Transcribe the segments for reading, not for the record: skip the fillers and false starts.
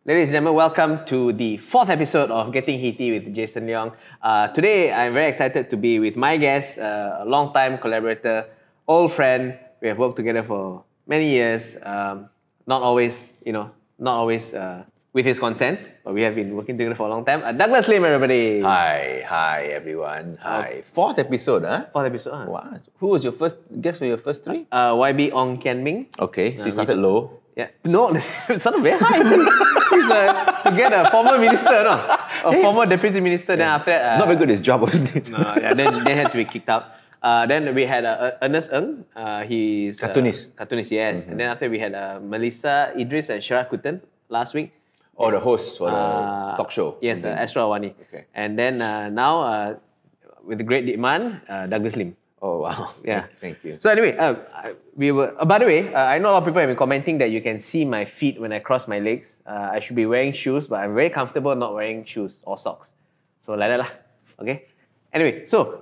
Ladies and gentlemen, welcome to the fourth episode of Getting Heaty with Jason Leong. Today, I'm very excited to be with my guest, a long-time collaborator, old friend. We have worked together for many years. Not always with his consent, but we have been working together for a long time. Douglas Lim, everybody. Hi everyone. Hi. Fourth episode, huh? Fourth episode. Huh? Wow. Who was your first guest for your first three? YB Ong Kian Ming. Okay, so you started low. Yeah. No, it started very high. He's to get a former minister, no? A former deputy minister. Then after that... Not very good at his job, obviously. Then they had to be kicked out. Then we had Ernest Ng. He's... Cartoonist. Cartoonist, yes. And then after we had Melissa Idris and Shara Kutan last week. Or the host for the talk show. Yes, Astro Awani. Okay. And then now, with the great demand, Douglas Lim. Oh, wow. Yeah. Thank you. So anyway, we were. By the way, I know a lot of people have been commenting that you can see my feet when I cross my legs. I should be wearing shoes, but I'm very comfortable not wearing shoes or socks. So like that lah. Okay. Anyway, so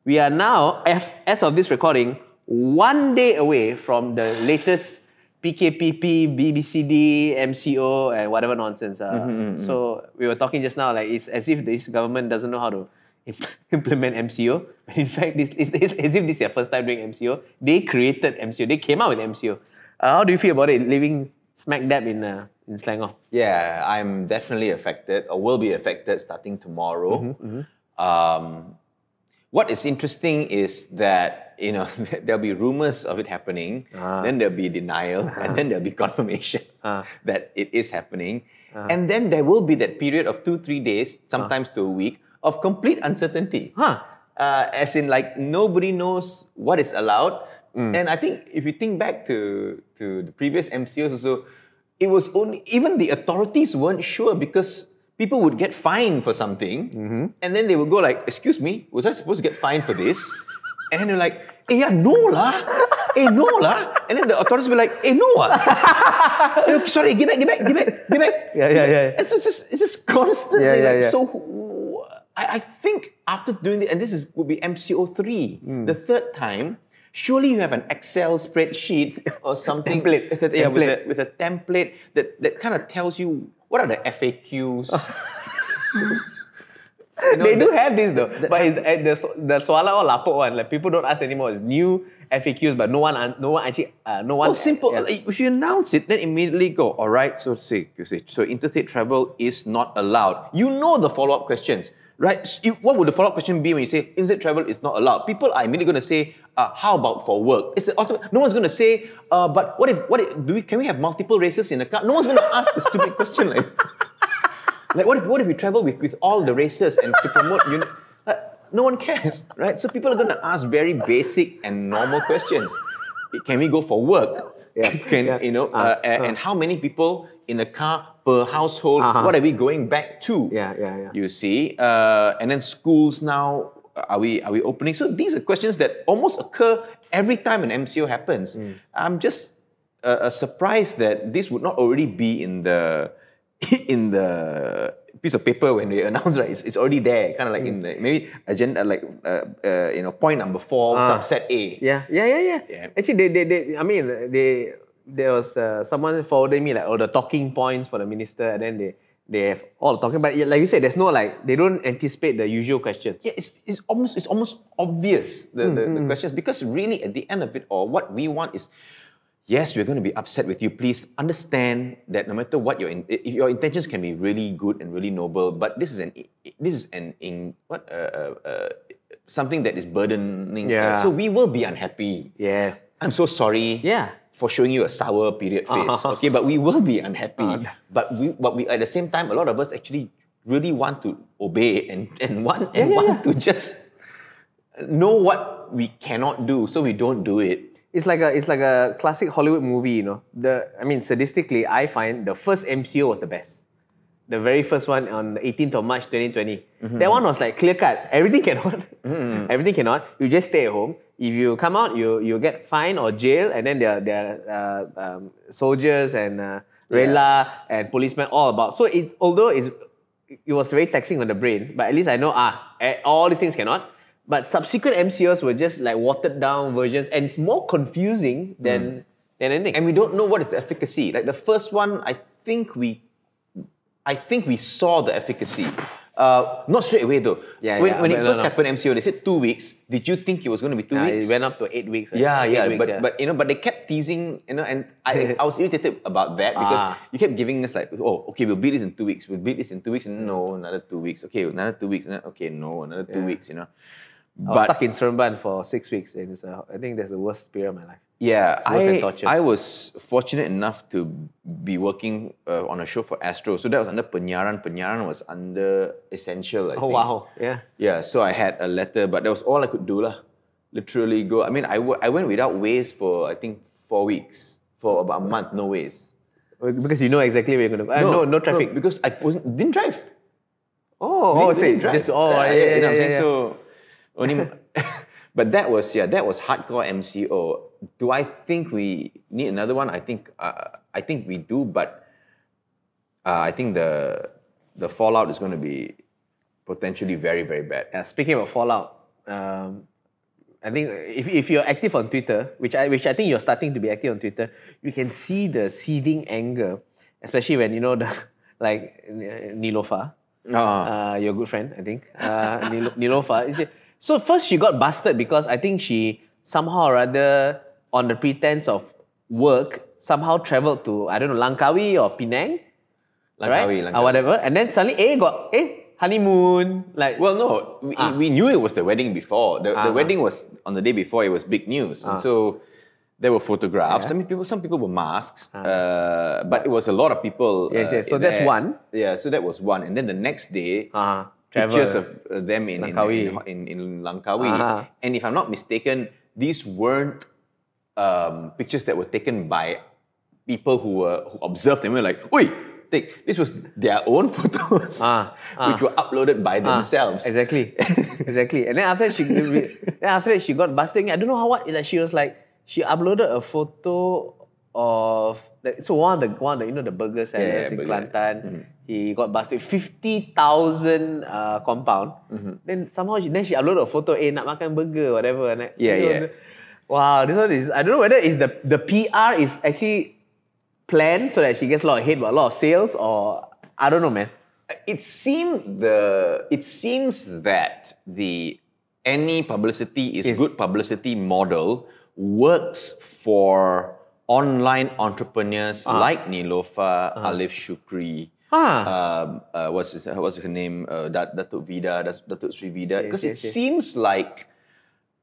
we are now, as of this recording, 1 day away from the latest PKPP, BBCD, MCO, and whatever nonsense. So we were talking just now, like it's as if this government doesn't know how to implement MCO. But in fact, it's as if this is their first time doing MCO. They created MCO. They came out with MCO. How do you feel about it, living smack dab in Selangor? Yeah, I'm definitely affected, or will be affected starting tomorrow. What is interesting is that, you know, there'll be rumors of it happening, then there'll be denial, and then there'll be confirmation that it is happening. And then there will be that period of 2-3 days, sometimes to a week, of complete uncertainty. As in, like, nobody knows what is allowed. And I think if you think back to the previous MCOs also, it was only, even the authorities weren't sure because people would get fined for something, and then they would go like, excuse me, was I supposed to get fined for this? And then they're like, yeah, no lah. No lah. And then the authorities will be like, no ah. Sorry, give back. Yeah. And so it's just constantly so... I think after doing this, and this would be MCO 3, the third time, surely you have an Excel spreadsheet or something template. With a template that kind of tells you what are the FAQs. They do have this though, but it's the Swala or Lapok one. Like people don't ask anymore. It's new FAQs, but no one actually. Well, simple. Yeah. If you announce it, then immediately go. All right. So interstate travel is not allowed. You know the follow-up questions. Right? What would the follow-up question be when you say interstate travel is not allowed? People are immediately going to say, how about for work? No one's going to say, but can we have multiple races in a car? No one's going to ask a stupid question like like what if we travel with all the races and to promote no one cares, right? So people are going to ask very basic and normal questions. Can we go for work? And how many people in a car per household? What are we going back to? You see, and then schools now, are we opening? So these are questions that almost occur every time an MCO happens. I'm just surprised that this would not already be in the piece of paper when they announce, right? It's already there, kind of like in the, maybe agenda, like point number 4, subset A. Yeah. Actually, there was someone forwarding me like all the talking points for the minister, and then they have all talking. But like you said, there's no like they don't anticipate the usual questions. Yeah, it's almost obvious the questions, because really at the end of it all, what we want is, yes, we're going to be upset with you. Please understand that no matter what your intentions can be really good and really noble, but this is something that is burdening us. So we will be unhappy. Yes, I'm so sorry. Yeah. For showing you a sour period face, okay? But we will be unhappy. But we at the same time, a lot of us actually really want to obey and want to just know what we cannot do, so we don't do it. It's like a classic Hollywood movie, you know. Statistically, I find the first MCO was the best. The very first one on the 18th of March 2020. That one was like clear cut. Everything cannot. Everything cannot. You just stay at home. If you come out, you get fined or jail, and then there are soldiers and rela and policemen all about. So although it was very taxing on the brain, but at least I know all these things cannot. But subsequent MCOs were just like watered down versions, and it's more confusing than anything. And we don't know what is the efficacy. Like the first one, I think we saw the efficacy. Not straight away though. When it first happened, MCO, they said 2 weeks. Did you think it was going to be 2 weeks? It went up to 8 weeks. Right? Yeah, 8 weeks, but you know, but they kept teasing, you know, and I was irritated about that because you kept giving us like, oh, okay, we'll beat this in 2 weeks. We'll beat this in 2 weeks, and no, another 2 weeks. Okay, another 2 weeks, and okay, no, another 2 weeks. You know, I was stuck in Seremban for 6 weeks, and I think that's the worst period of my life. Yeah, I was fortunate enough to be working on a show for Astro. So that was under penyiaran. Penyiaran was under Essential, I think. Wow, yeah. Yeah, so I had a letter, but that was all I could do lah. Literally go. I mean, I went without Waze for, I think, 4 weeks. For about a month, no Waze. Because you know exactly where you're going to go. No traffic. No, because I didn't drive. We didn't drive. Just, yeah. So, only... But that was hardcore MCO. Do I think we need another one? I think we do, but I think the fallout is going to be potentially very, very bad. Yeah, speaking of fallout, I think if you're active on Twitter, which I think you're starting to be active on Twitter, you can see the seething anger, especially when like Nilofa, your good friend, I think, Nilofa. So first she got busted because I think she somehow or other, on the pretense of work, somehow travelled to, I don't know, Langkawi or Penang. Langkawi. Or whatever. And then suddenly got honeymoon. Like, well, no, we knew it was the wedding before. The wedding was on the day before, it was big news. And so there were photographs. Yeah. Some people were masked, but it was a lot of people. Yes. So that's one. Yeah, so that was one. And then the next day, pictures of them in Langkawi. And if I'm not mistaken, these weren't pictures that were taken by people who observed them. We were like, "Oi, this was their own photos, which were uploaded by themselves." Exactly. And then after that, she got busted. I don't know how she was like, she uploaded a photo of one of the the burger sellers in Kelantan. Mm-hmm. He got busted 50,000 compound. Mm-hmm. Then somehow she uploaded a photo, nak makan burger, whatever. Wow, this one is, I don't know whether it's the PR is actually planned so that she gets a lot of hate but a lot of sales, or I don't know, man. It seems that the any publicity is good publicity model works for online entrepreneurs like Nilofa, Alif Shukri. What's her name? Datuk Vida, Datuk Sri Vida. Because it seems like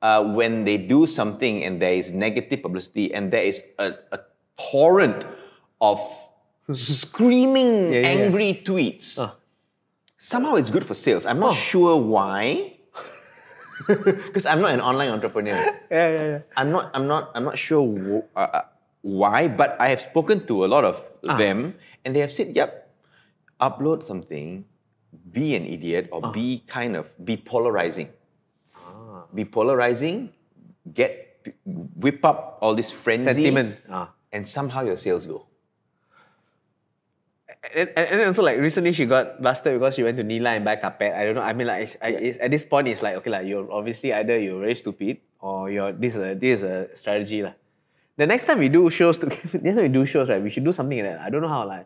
when they do something and there is negative publicity and there is a torrent of screaming angry tweets, somehow it's good for sales. I'm not sure why. Because I'm not an online entrepreneur. I'm not sure why, but I have spoken to a lot of them, and they have said, "Yep, upload something, be an idiot, or be polarizing. Be polarizing, whip up all this frenzy, sentiment, and somehow your sales go." And also, like, recently she got busted because she went to Nila and buy carpet. I don't know. I mean, like, at this point, it's like, okay, like, you're obviously either you're very stupid or this is a strategy, lah. The next time we do shows, right, we should do something like that. I don't know how, like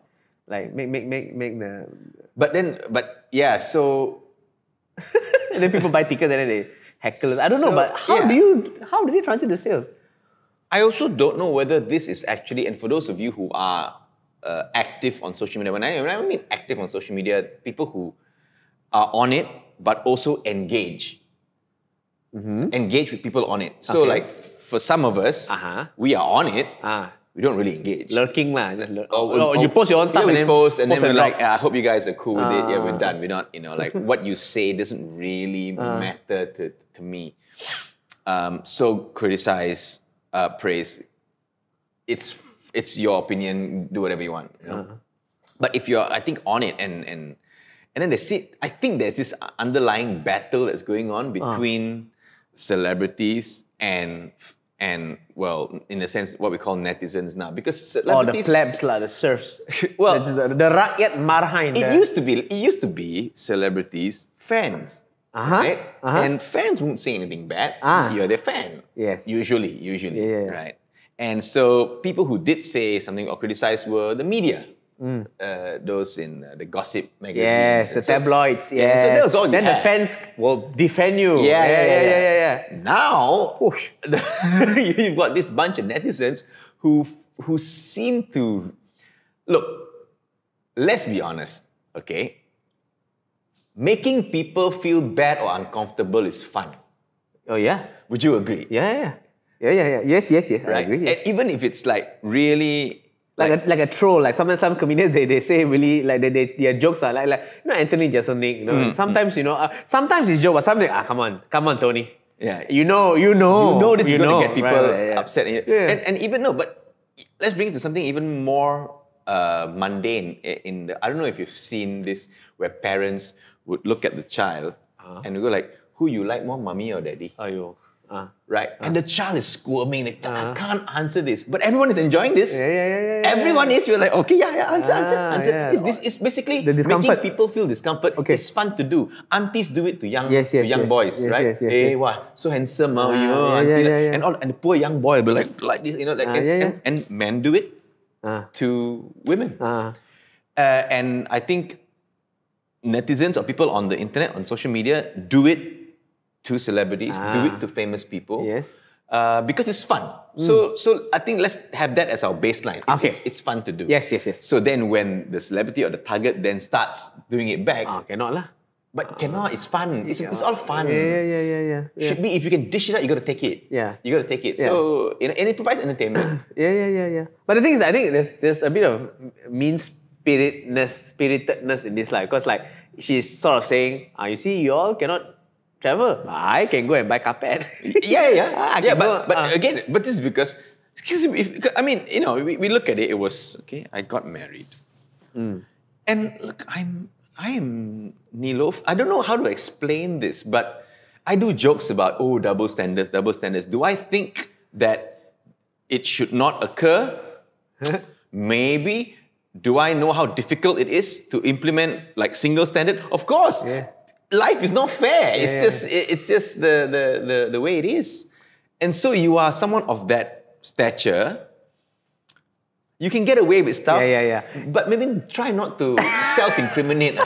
make the. But yeah, so. And then people buy tickets and then they heckle. I don't know, but how do they translate the sales? I also don't know whether this is actually, and for those of you who are active on social media, when I mean active on social media, people who are on it but also engage with people on it. So like for some of us, we are on it. We don't really engage. Lurking lah. You post your own stuff and then post and then we're like, I hope you guys are cool with it. Yeah, we're done. We're not, like what you say doesn't really matter to me. So criticize, praise. It's your opinion. Do whatever you want. You know? But if you're, I think, on it and then I think there's this underlying battle that's going on between celebrities and well, in a sense, what we call netizens now, because celebrities, the plebs lah, the serfs. Well, the rakyat marhain. It used to be celebrities, fans, right? And fans won't say anything bad. You're their fan. Yes. Usually, right? And so people who did say something or criticize were the media. those in the gossip magazines. Yes, the tabloids. yeah, Yes. so that was all you Then the had. fans will defend you. Yeah. Yeah. Now, Whoosh. you've got this bunch of netizens who seem to look. Let's be honest, okay? Making people feel bad or uncomfortable is fun. Oh yeah. Would you agree? Yeah. Yes. I Right? agree. And even if it's like really Like a troll, like sometimes some comedians they say really like their jokes are like Anthony Jeselnik, sometimes sometimes it's joke, but something come on Tony, yeah, you know this is going to get people right. upset. Yeah. And even no, but let's bring it to something even more mundane. I don't know if you've seen this, where parents would look at the child and we go like, who you like more, mommy or daddy? Ayo. Right? And the child is squirming, like, I can't answer this. But everyone is enjoying this. Yeah. Everyone is, you're like, okay, answer. Yeah. It's basically The discomfort. making people feel discomfort. Okay. It's fun to do. Aunties do it to young boys, Yes, right? yes. Hey, wow, so handsome, yeah. And the poor young boy will be like this, and men do it to women. And I think netizens or people on the internet, on social media, do it to celebrities, do it to famous people. Yes. Because it's fun. So I think let's have that as our baseline. It's fun to do. Yes. So then when the celebrity or the target then starts doing it back, cannot lah. but cannot, it's fun. It's all fun. Yeah. Should be, if you can dish it out, you got to take it. Yeah. You got to take it. Yeah. So, and it provides entertainment. Yeah. But the thing is, I think there's a bit of spiritedness in this life, because like she's sort of saying, you see, you all cannot travel. I can go and buy carpet. But again, this is because, excuse me, I mean, we look at it, it was, okay, I got married. And look, I am Nilof. I don't know how to explain this, but I do jokes about, double standards. Do I think that it should not occur? Maybe. Do I know how difficult it is to implement like single standard? Of course. Yeah. Life is not fair. It's just the way it is. And so you are someone of that stature. You can get away with stuff. Yeah. But maybe try not to self-incriminate.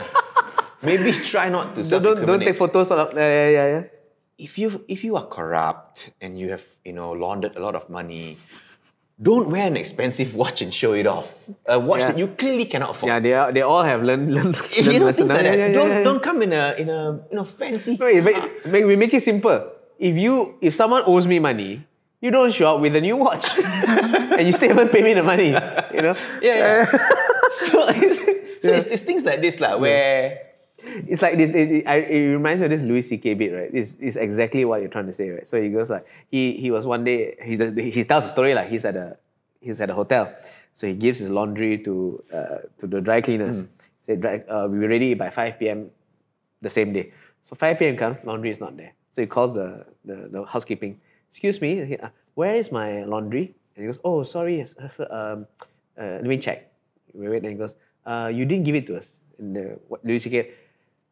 Maybe try not to self-incriminate. Don't take photos of yeah. If you are corrupt and you have laundered a lot of money, don't wear an expensive watch and show it off. A watch that you clearly cannot afford. Yeah, they all have learned things like that. Don't come in a fancy. No, we make it simple. If someone owes me money, you don't show up with a new watch, and you still haven't paid me the money. Yeah. So it's things like this where it's like this. It reminds me of this Louis C.K. bit, right? It's exactly what you're trying to say, right? So he goes like, he was one day, he tells the story like he's at a hotel, so he gives his laundry to the dry cleaners. He said, "We were ready by 5 p.m. the same day." So 5 p.m. comes, laundry is not there. So he calls the housekeeping. "Excuse me, where is my laundry?" And he goes, "Oh, sorry, let me check." Wait, and he goes, "You didn't give it to us." And Louis C.K.,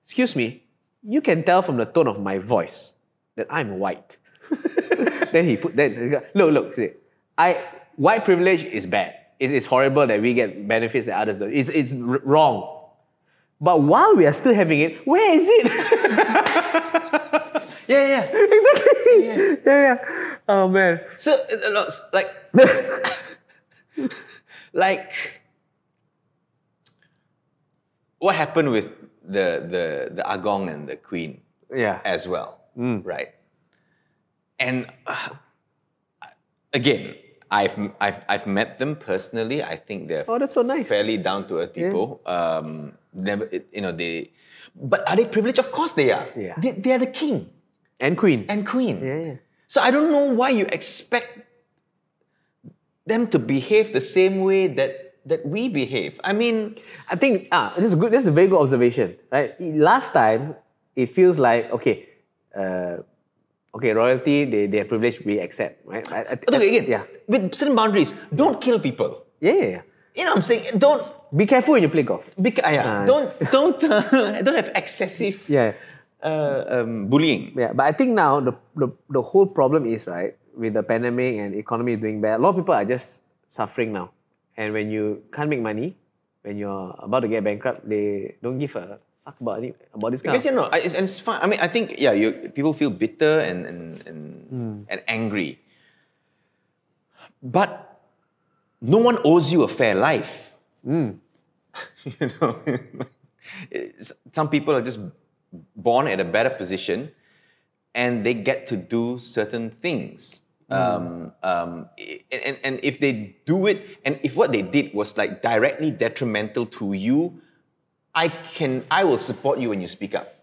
"Excuse me, you can tell from the tone of my voice that I'm white." Then he put that, look, see, white privilege is bad. It's horrible that we get benefits that others don't. It's wrong. But while we are still having it, where is it? Yeah. Exactly. Yeah. Oh man. So like like what happened with the Agong and the Queen as well, right? And again, I've met them personally. I think they're that's so nice. fairly down to earth people. But are they privileged? Of course they are. Yeah. They are the king and queen. Yeah. So I don't know why you expect them to behave the same way that we behave. I mean, I think this is good. That's a very good observation, right? Last time it feels like royalty they are privileged, we accept, right? With certain boundaries, don't kill people. Yeah. You know what I'm saying? Don't be careful when you play golf. Don't have excessive bullying. Yeah, but I think now the whole problem is, right, with the pandemic and economy doing bad, a lot of people are just suffering now. And when you can't make money, when you're about to get bankrupt, they don't give a fuck about this I kind guess, you know, it's fine. I mean, I think, yeah, people feel bitter and angry. But no one owes you a fair life. You know, some people are just born at a better position and they get to do certain things. And if they do it, and if what they did was like directly detrimental to you, I will support you when you speak up.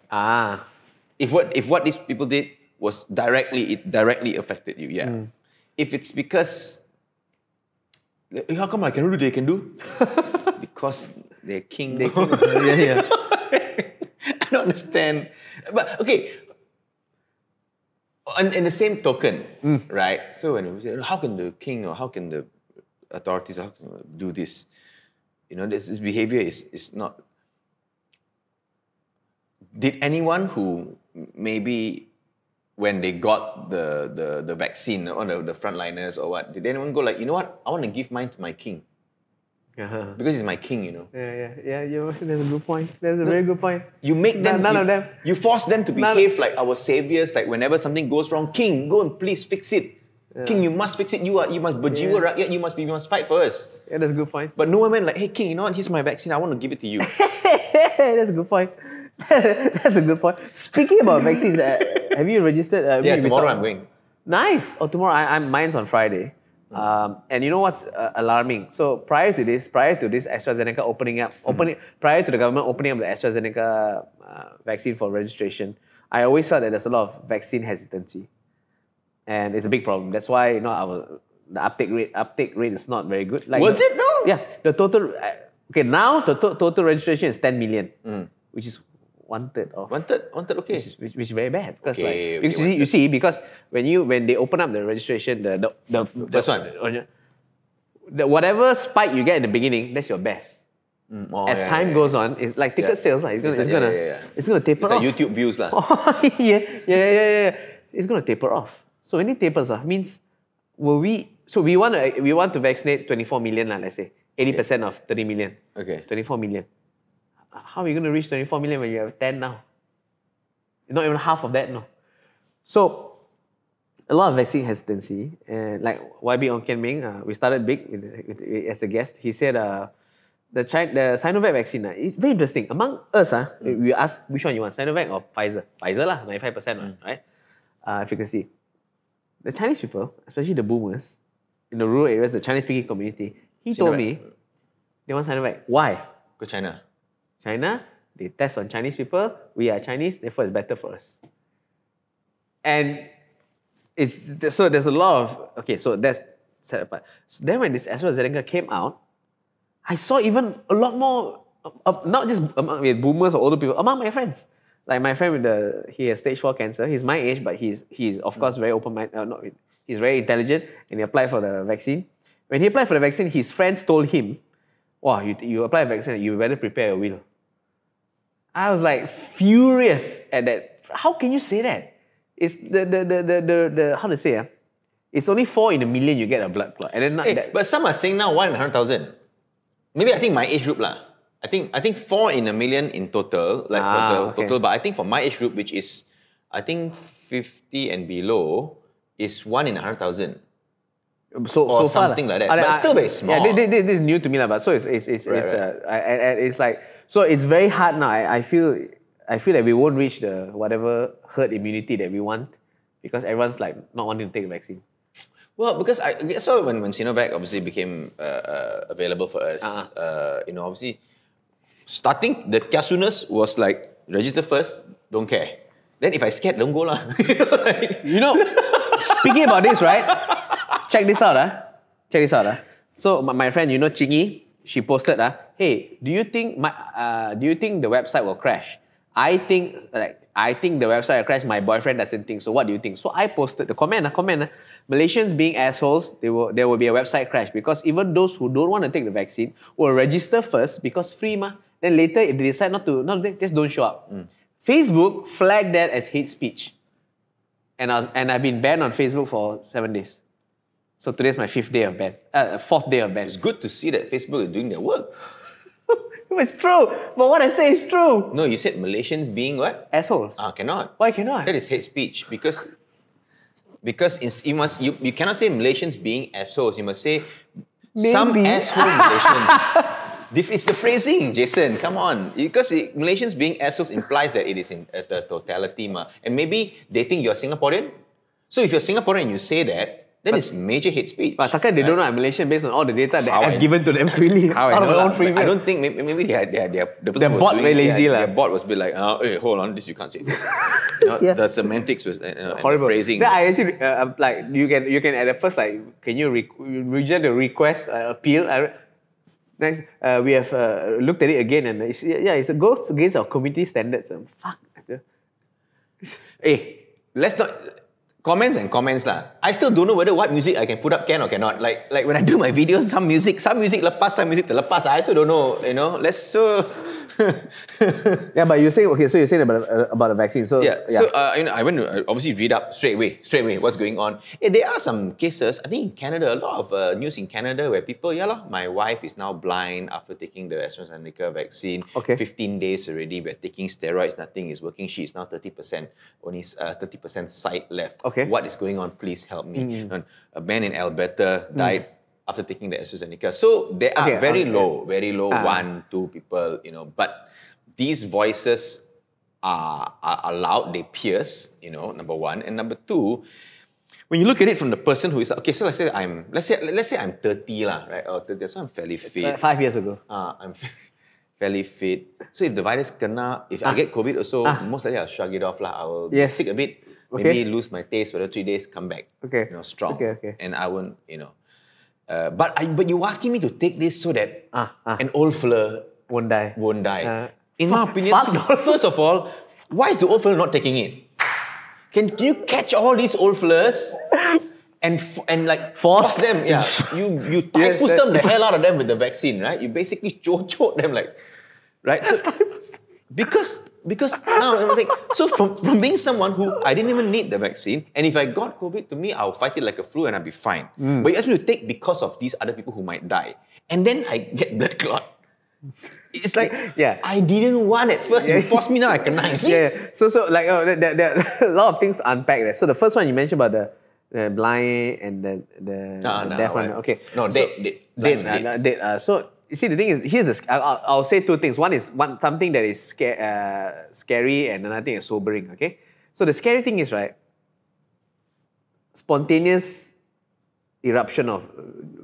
If what these people did was it directly affected you, yeah. If it's because, how come I can do, they can do? Because they're king. yeah. I don't understand. But okay, in the same token, right? So when we say, how can the king or how can the authorities do this? You know, this behavior is not. Did anyone who maybe when they got the vaccine on the frontliners or what, did anyone go like, you know what, I want to give mine to my king? Because he's my king, you know. Yeah. There's a good point. There's a very good point. You make them. None of them. You force them to behave like our saviors. Like whenever something goes wrong, king, go and please fix it. Yeah. King, you must fix it. You must berjiwa rakyat. You must fight for us. Yeah, that's a good point. But no one went like, hey, king, you know what? Here's my vaccine. I want to give it to you. That's a good point. That's a good point. Speaking about vaccines, have you registered? Yeah, tomorrow I'm going. Nice. Oh, tomorrow mine's on Friday. And you know what's alarming? So prior to this AstraZeneca prior to the government opening up the AstraZeneca vaccine for registration, I always felt that there's a lot of vaccine hesitancy, and it's a big problem. That's why the uptake rate is not very good. Like, was it though? Yeah, the total. Okay, now the total registration is 10 million, which is one third of. One third, okay. Which is very bad. Because Okay, you see, because when they open up the registration, the first one. Whatever spike you get in the beginning, that's your best. As time goes on, it's like ticket sales. It's gonna taper off. It's like YouTube views. Yeah. It's gonna taper off. So when it tapers off, means we want to vaccinate 24 million, let's say. 80% of 30 million. Okay. 24 million. How are you going to reach 24 million when you have 10 now? Not even half of that, no. So, a lot of vaccine hesitancy. And like YB Ong Kian Ming, we started big as a guest. He said the Sinovac vaccine is very interesting. Among us, we asked which one you want, Sinovac or Pfizer? Pfizer lah, 95%, right? Efficacy. The Chinese people, especially the boomers, in the rural areas, the Chinese-speaking community, he told me they want Sinovac. Why? Go China. China, they test on Chinese people. We are Chinese, therefore it's better for us. And so there's a lot of, so that's set apart. So then when this AstraZeneca came out, I saw even a lot more, not just among boomers or older people, among my friends. Like my friend he has stage 4 cancer. He's my age, but he's of course very open-minded. He's very intelligent, and he applied for the vaccine. When he applied for the vaccine, his friends told him, wow, you apply for vaccine, you better prepare your will. I was like furious at that. How can you say that? It's the how to say, it's only 4 in a million you get a blood clot. And then but some are saying now 1 in 100,000. Maybe I think my age group lah. I think 4 in a million in total, total. But I think for my age group, which is I think 50 and below, is 1 in 100,000. So something like that. But still very small. Yeah, this is new to me, but so it's like, so it's very hard now. I feel that we won't reach the whatever herd immunity that we want because everyone's like not wanting to take the vaccine. Well, because I saw when Sinovac obviously became available for us, obviously starting the kiasunas was like register first, don't care. Then if I scared, don't go lah. Speaking about this, right? Check this out. So my friend, Chingy, she posted, hey, do you think the website will crash? I think the website will crash. My boyfriend doesn't think so. What do you think? So I posted the comment. Malaysians being assholes, there will be a website crash because even those who don't want to take the vaccine will register first because free ma. Then later, if they decide not to just don't show up. Facebook flagged that as hate speech, and I've been banned on Facebook for 7 days. So today's my 4th day of ban. It's good to see that Facebook is doing their work. It's true. But what I say is true. No, you said Malaysians being what? Assholes. Cannot. Why cannot? That is hate speech because you cannot say Malaysians being assholes. You must say some Maybe. asshole Malaysians. It's the phrasing, Jason. Come on, because Malaysians being assholes implies that it is in the totality, and maybe they think you're Singaporean. So if you're Singaporean and you say that, then it's major hate speech. But takkan they don't know I'm Malaysian based on all the data that How I've given to them freely. How I out of know my own lah, free but I will. don't think maybe the person Their was bot doing, very lazy lah. Their bot was a bit like, hey, hold on, this you can't say this. The semantics was and Horrible. the phrasing. Then I was, actually like you can at the first like can you reject the request appeal? Next we have looked at it again and it goes against our community standards. Fuck. hey, let's not. Comments lah. I still don't know whether what music I can put up can or cannot. Like when I do my videos, some music lepas, some music terlepas. I also don't know. Let's so. Yeah, but you're saying okay. So you're saying about the vaccine. So So I went to obviously read up straight away what's going on. There are some cases. I think in Canada, a lot of news in Canada where people, my wife is now blind after taking the AstraZeneca vaccine. Okay. 15 days already. We're taking steroids. Nothing is working. She is now 30%. Only 30% sight left. Okay. What is going on? Please help me. A man in Alberta died after taking the AstraZeneca. So they are very low, 1, 2 people, but these voices are loud, they pierce, number one. And number two, when you look at it from the person who is, okay, so let's say I'm 30 lah, right? Or 30, so I'm fairly fit. 5 years ago. I'm fairly fit. So if the virus kena, if I get COVID also, most likely I'll shrug it off lah. I will be sick a bit, maybe lose my taste for 3 days, come back, strong. Okay. And I won't, but you asking me to take this so that an old fella won't die. In my opinion, first of all, why is the old fella not taking it? Can you catch all these old fellas and like force them? Yeah, you push them the hell out of them with the vaccine, right? You basically choke them like, right? So because now I'm thinking, so from being someone who I didn't even need the vaccine, and if I got COVID, to me I'll fight it like a flu and I'll be fine. But you ask me to take because of these other people who might die, and then I get blood clot. It's like, I didn't want it. First, you forced me, now I can knife. So like, there are a lot of things to unpack there. So the first one you mentioned about the blind and the deaf one. Okay. No, dead. So you see, the thing is, here's I'll say two things. One is something that is scary, and another thing is sobering. Okay. So the scary thing is, right, spontaneous eruption of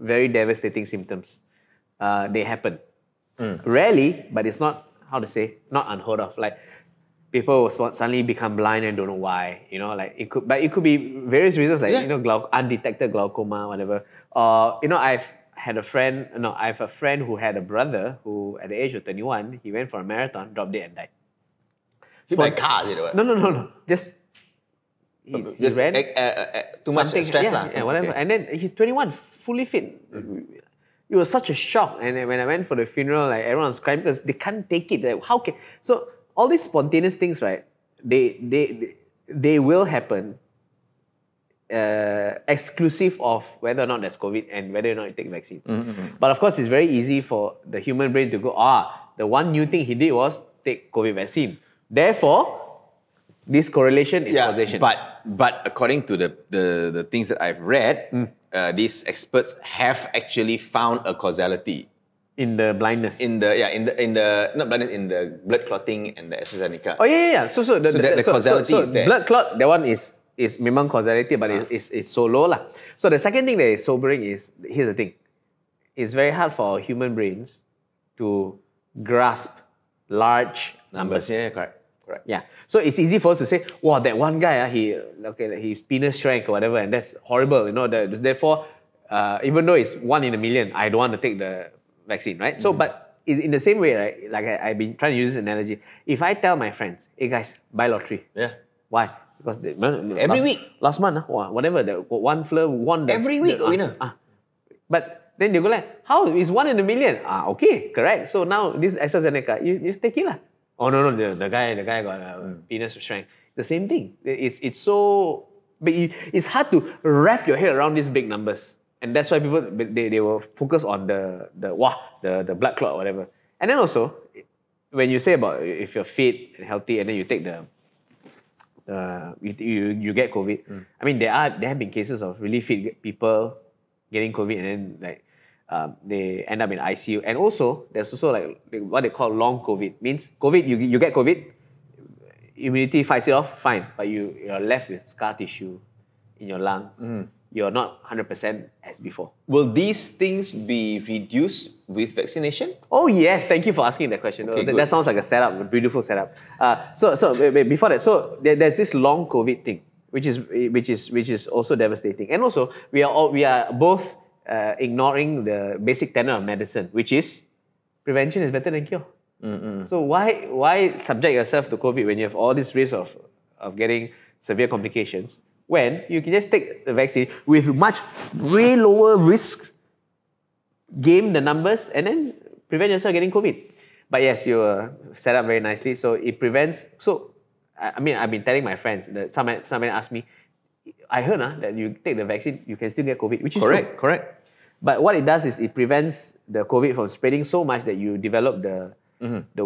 very devastating symptoms. They happen. Rarely, but it's not, not unheard of. Like, people will suddenly become blind and don't know why. Like it could be various reasons, like undetected glaucoma, whatever. I have a friend who had a brother who, at the age of 21, he went for a marathon, dropped dead and died. Hit by a car, did it? No. Just he ran. Too much stress lah. Yeah, whatever. Okay. And then he's 21, fully fit. It was such a shock, and when I went for the funeral, like everyone was crying because they can't take it. Like, how can so all these spontaneous things, right? They will happen, exclusive of whether or not there's COVID and whether or not you take vaccines. But of course, it's very easy for the human brain to go, the one new thing he did was take COVID vaccine. Therefore, this correlation is causation. But according to the things that I've read. These experts have actually found a causality in the blindness. In the not blindness, in the blood clotting and the AstraZeneca. Oh yeah. So the causality is there. Blood clot, that one is memang causality, but it's so low lah. So the second thing that is sobering is, here's the thing, it's very hard for human brains to grasp large numbers. Yeah, correct. Yeah. So it's easy for us to say, wow, that one guy, his penis shrank or whatever, and that's horrible. Therefore, even though it's 1 in a million, I don't want to take the vaccine, right? So, but in the same way, right? Like I've been trying to use this analogy. If I tell my friends, hey guys, buy lottery. Yeah. Why? Because every week. Last month, whatever, the one flirt won. Every week, winner. But then they go like, how? It's 1 in a million. Okay, correct. So now this AstraZeneca, you just take it lah. Oh no, the guy got a penis strength. The same thing. It's so, but it's hard to wrap your head around these big numbers, and that's why people they will focus on the blood clot or whatever. And then also, when you say about if you're fit and healthy, and then you take you get COVID. I mean, there have been cases of really fit people getting COVID, and then like they end up in ICU. And also, there's also like what they call long COVID. Means COVID, you get COVID, immunity fights it off, fine, but you're left with scar tissue in your lungs. You're not 100% as before. Will these things be reduced with vaccination? Oh yes, thank you for asking that question. Okay, that sounds like a setup, a beautiful setup. So before that, so there's this long COVID thing, which is also devastating. And also we are both ignoring the basic tenet of medicine, which is prevention is better than cure. So why subject yourself to COVID when you have all this risk of getting severe complications, when you can just take the vaccine with way lower risk, game the numbers, and then prevent yourself getting COVID. But yes, you set up very nicely. So it prevents. So I mean, I've been telling my friends that somebody asked me, I heard that you take the vaccine, you can still get COVID, which is correct. true. Correct. But what it does is it prevents the COVID from spreading so much that you develop the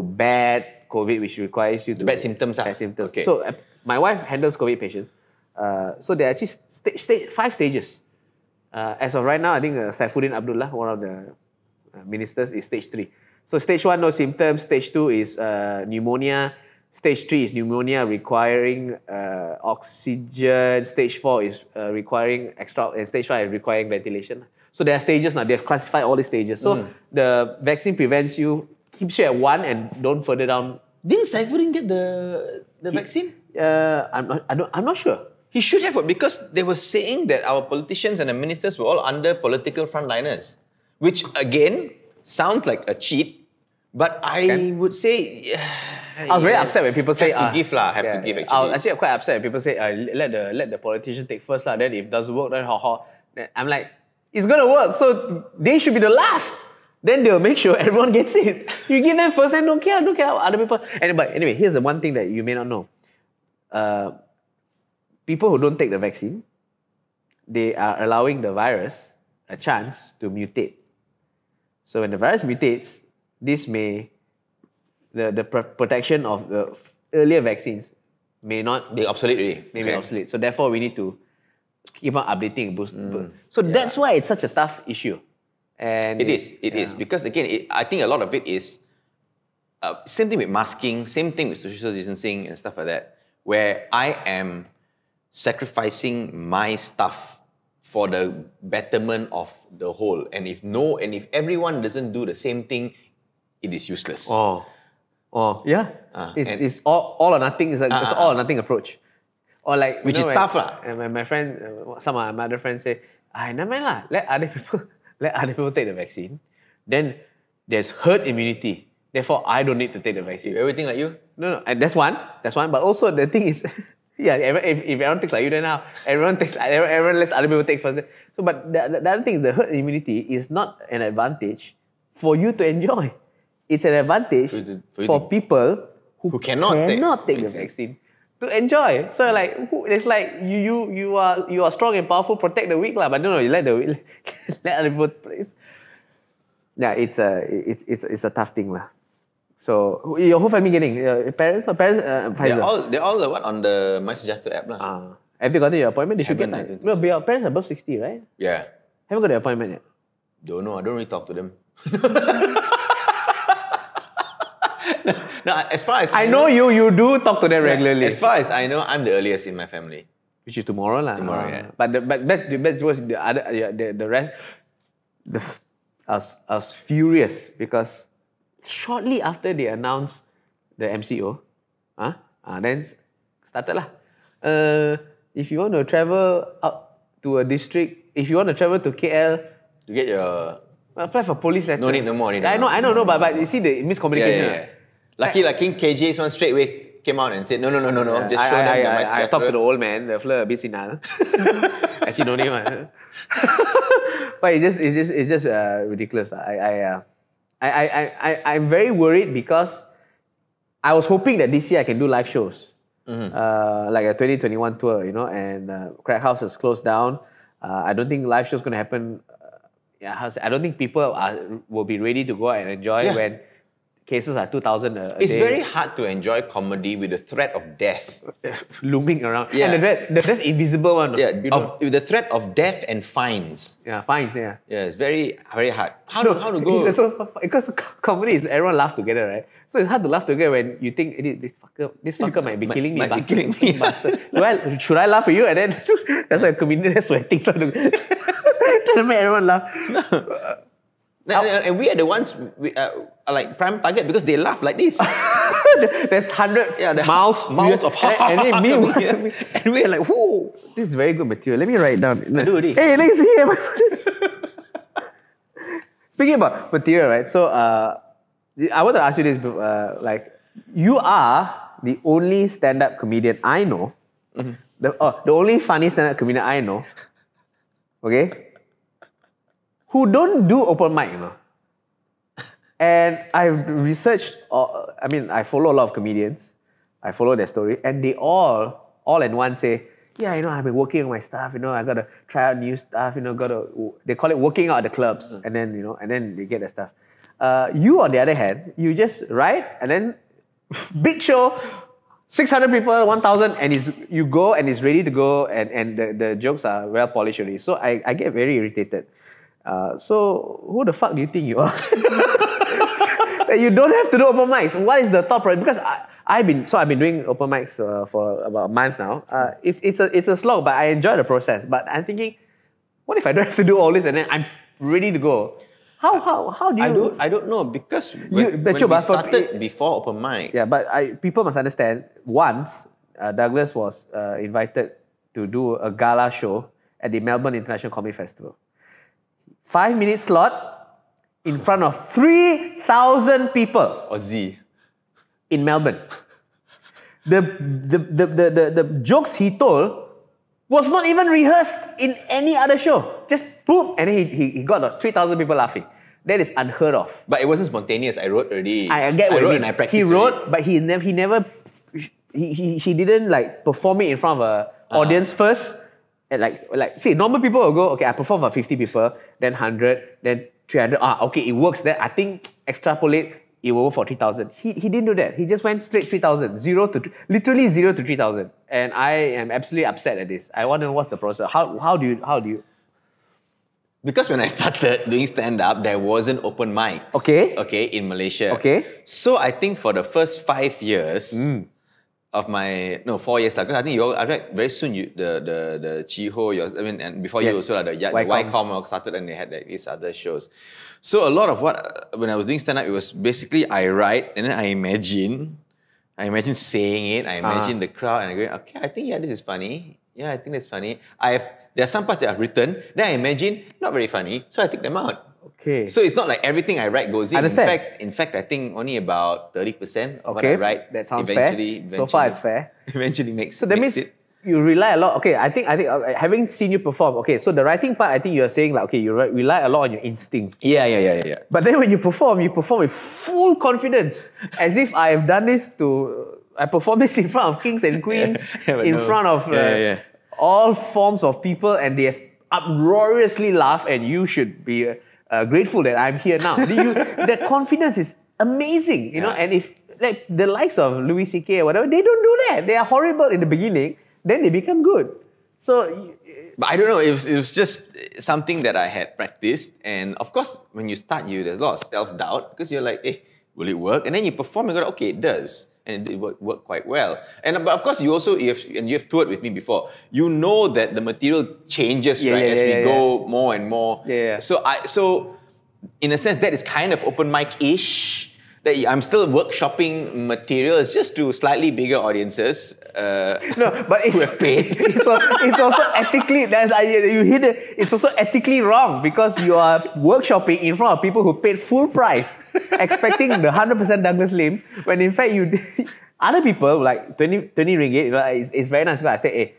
bad COVID, which requires you to bad symptoms. Bad symptoms. Okay. So my wife handles COVID patients. So there are actually 5 stages. As of right now, I think Saifuddin Abdullah, one of the ministers, is stage 3. So stage 1, no symptoms. Stage 2 is pneumonia. Stage 3 is pneumonia requiring oxygen. Stage 4 is requiring extra, and stage 5 is requiring ventilation. So there are stages now. They have classified all these stages. So the vaccine prevents you, keeps you at 1 and don't further down. Didn't Saifuddin get the vaccine? I'm not sure. He should have, because they were saying that our politicians and the ministers were all under political frontliners, which again sounds like a cheat, but I would say... I was very upset when people say... Have to give actually. I was actually quite upset when people say, let the politician take first, then if it doesn't work, then Then I'm like, it's going to work, so they should be the last. Then they'll make sure everyone gets it. You give them first, then don't care about other people. But anyway, here's the one thing that you may not know. People who don't take the vaccine, they are allowing the virus a chance to mutate. So when the virus mutates, this may, the protection of the earlier vaccines may not be obsolete already. May be obsolete. So therefore, we need to keep on updating and boost. So that's why it's such a tough issue. And it is because again, I think a lot of it is same thing with masking, same thing with social distancing and stuff like that, where I am sacrificing my stuff for the betterment of the whole. And if everyone doesn't do the same thing, it is useless. Yeah. It's all or nothing. It's it's all or nothing approach. Or like, which is tough lah. And my friend, some of my other friends say, never mind lah. Let other people take the vaccine. Then there's herd immunity. Therefore, I don't need to take the vaccine. Everything like you? No. And that's one. But also the thing is, if everyone takes like you, then now everyone lets other people take first. So, but the other thing is, the herd immunity is not an advantage for you to enjoy. It's an advantage for people who cannot take the vaccine to enjoy. So like, it's like you are strong and powerful, protect the weak lah. But no, you let other people place. Yeah, it's a tough thing lah. So your whole family getting parents? Pfizer? They're all on the MySejahtera app lah. Have they gotten your appointment? They should get. No, but your parents are above 60, right? Yeah. Haven't got the appointment yet. Don't know. I don't really talk to them. No, as far as I know you do talk to them regularly. As far as I know, I'm the earliest in my family. Which is tomorrow lah. Tomorrow, yeah. But that was the other the rest. I was furious because shortly after they announced the MCO, then started lah. If you want to travel out to a district, if you want to travel to KL, to get your apply for police letter. No need no more. I know, but you see the miscommunication. Yeah. Lucky King KJ's one straight away came out and said no. Just show them the MySejahtera. I talked to the old man, the fella a bit sinal. Actually, no name. But it's just ridiculous. I'm very worried because I was hoping that this year I can do live shows, like a 2021 tour, and Crack House has closed down. I don't think live shows going to happen. I don't think people will be ready to go out and enjoy when cases are 2,000 a It's day. very hard to enjoy comedy with the threat of death. Looming around. Yeah. And the death invisible one. Yeah, you know. with the threat of death and fines. Yeah, fines, yeah. Yeah, it's very, very hard. How to go? So, because comedy is everyone laugh together, right? So it's hard to laugh together when you think this fucker might be killing me. Might be bastard, killing me. bastard. Well, should I laugh at you? And then that's why a comedian is sweating trying to make everyone laugh. And we are the ones are like prime target because they laugh like this. There's 100 Yeah, the mouths of and then me. and we're like, whoo. This is very good material. Let me write it down. already. Hey, let's see. Speaking about material, right? So I want to ask you this, like, you are the only stand-up comedian I know, the only funny stand-up comedian I know, okay, who don't do open mic, you know. And I've researched, I follow a lot of comedians, I follow their story, and they all in one say, yeah, you know, I've been working on my stuff, you know, I gotta try out new stuff, you know, they call it working out at the clubs, and then they get the stuff. You, on the other hand, you just write, and then big show, 600 people, 1,000, and you go and it's ready to go, and the jokes are well polished already. So I get very irritated. So who the fuck do you think you are? You don't have to do open mics. What is the top priority? Because I've been doing open mics for about a month now. It's a slog, but I enjoy the process. But I'm thinking, what if I don't have to do all this and then I'm ready to go? How do you? I don't know because when we started before open mic. Yeah, but people must understand. Once Douglas was invited to do a gala show at the Melbourne International Comedy Festival. 5-minute slot in front of 3,000 people. Aussie. In Melbourne. The jokes he told was not even rehearsed in any other show. Just boom, and then he got 3,000 people laughing. That is unheard of. But it wasn't spontaneous. I wrote already. I get what I wrote you mean. and I practiced. He wrote, already. but he didn't like perform it in front of an audience first. And see, normal people will go, okay, I perform for 50 people, then 100, then 300. Okay, it works there. I think extrapolate, it will work for 3,000. He didn't do that. He just went straight 3,000. Literally 0 to 3,000. And I am absolutely upset at this. I want to know what's the process. How do you? Because when I started doing stand-up, there wasn't open mics. Okay. In Malaysia. Okay. So I think for the first 5 years of my 4 years, because I think very soon the Chiho, and before you also the YCOM started and they had these other shows. So a lot of when I was doing stand-up, it was basically I write and then I imagine saying it, I imagine the crowd and I go, okay, I think this is funny. Yeah, I think that's funny. There are some parts that I've written, then I imagine not very funny, so I take them out. Okay. So it's not like everything I write goes in. Understand. In fact, I think only about 30% of what I write that sounds eventually, fair. So far, it's fair. Eventually makes. So that means you rely a lot. Okay, I think having seen you perform. Okay, so the writing part, I think you're saying like, okay, you rely a lot on your instinct. Yeah. But then when you perform with full confidence, as if I have done this I performed this in front of kings and queens, in front of all forms of people, and they have uproariously laughed, and you should be grateful that I'm here now. That confidence is amazing, you know. And if like the likes of Louis C.K. or whatever, they don't do that. They are horrible in the beginning, then they become good. So, but I don't know. It was just something that I had practiced, and of course, when you start, there's a lot of self-doubt because you're like, will it work? And then you perform and go, okay, it does. And it worked quite well. But of course, you have toured with me before. You know that the material changes as we go more and more. Yeah. So in a sense, that is kind of open mic-ish. That I'm still workshopping material. It's just to slightly bigger audiences. No, but who have paid. it's also ethically. It's also ethically wrong because you are workshopping in front of people who paid full price, expecting the 100% Douglas Lim, when in fact other people like 20 ringgit. You know, it's very nice because I say, hey,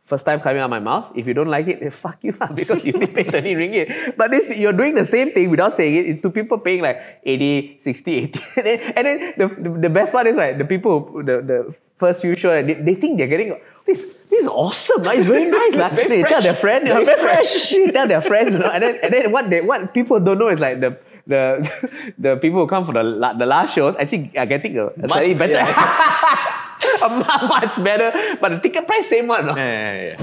first time coming out of my mouth. If you don't like it, fuck you because you only pay 20 ringgit. But you're doing the same thing without saying it to people paying like 80, 60, 80. And then the best part is, right, the people, the first few shows, they think they're getting, this is awesome, it's very nice. They tell their friend, very fresh. They tell their friends, you know, and then what people don't know is like the people who come for the last shows actually are getting a slightly better, much better, but the ticket price same one. No? Yeah.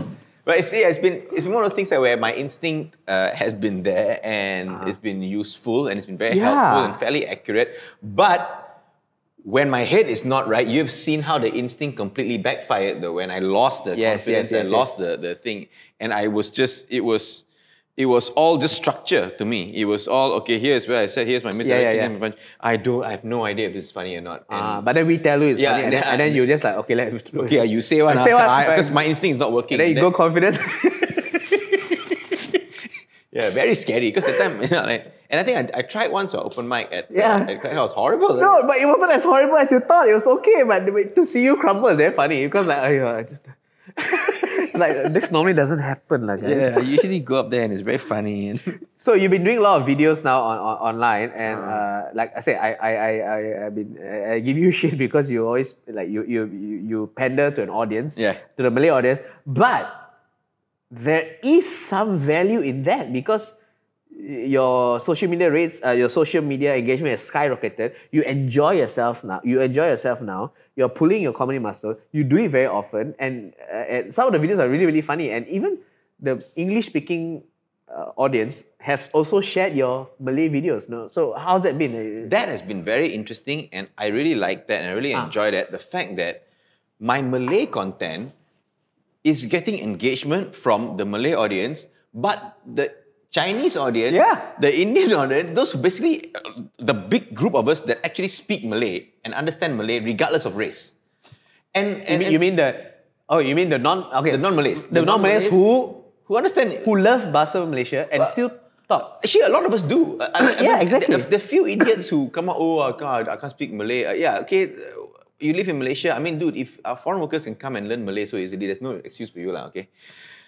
But it's been one of those things where my instinct has been there and it's been useful and it's been very helpful and fairly accurate. But when my head is not right, you've seen how the instinct completely backfired though, when I lost the confidence and lost the thing. And I was just, it was all just structure to me. It was all, okay, here's where I said, here's my miss. I have no idea if this is funny or not. But then we tell you it's funny and then you're just like, okay, let's do it. Okay, you say one. Because my instinct is not working. And then you go confident. Yeah, very scary because the time, and I think I tried once on open mic at it was horrible. No, but it wasn't as horrible as you thought. It was okay, but to see you crumble is very funny because this normally doesn't happen. Yeah, I usually go up there and it's very funny. So you've been doing a lot of videos now online, and like I said, I give you shit because you always you pander to an audience, to the Malay audience, but there is some value in that because your social media rates, your social media engagement has skyrocketed. You enjoy yourself now. You're pulling your comedy muscle. You do it very often, and some of the videos are really, really funny. And even the English-speaking audience has also shared your Malay videos. No? So how's that been? That has been very interesting, and I really like that, and I really enjoy that. The fact that my Malay content is getting engagement from the Malay audience, but the Chinese audience, the Indian audience, those basically the big group of us that actually speak Malay and understand Malay regardless of race. You mean the non-Malays, the non-Malays who understand, who love Bahasa Malaysia and still talk. Actually, a lot of us do. Exactly. The few idiots who come out, I can't speak Malay. You live in Malaysia. I mean, dude, if our foreign workers can come and learn Malay so easily, there's no excuse for you, okay?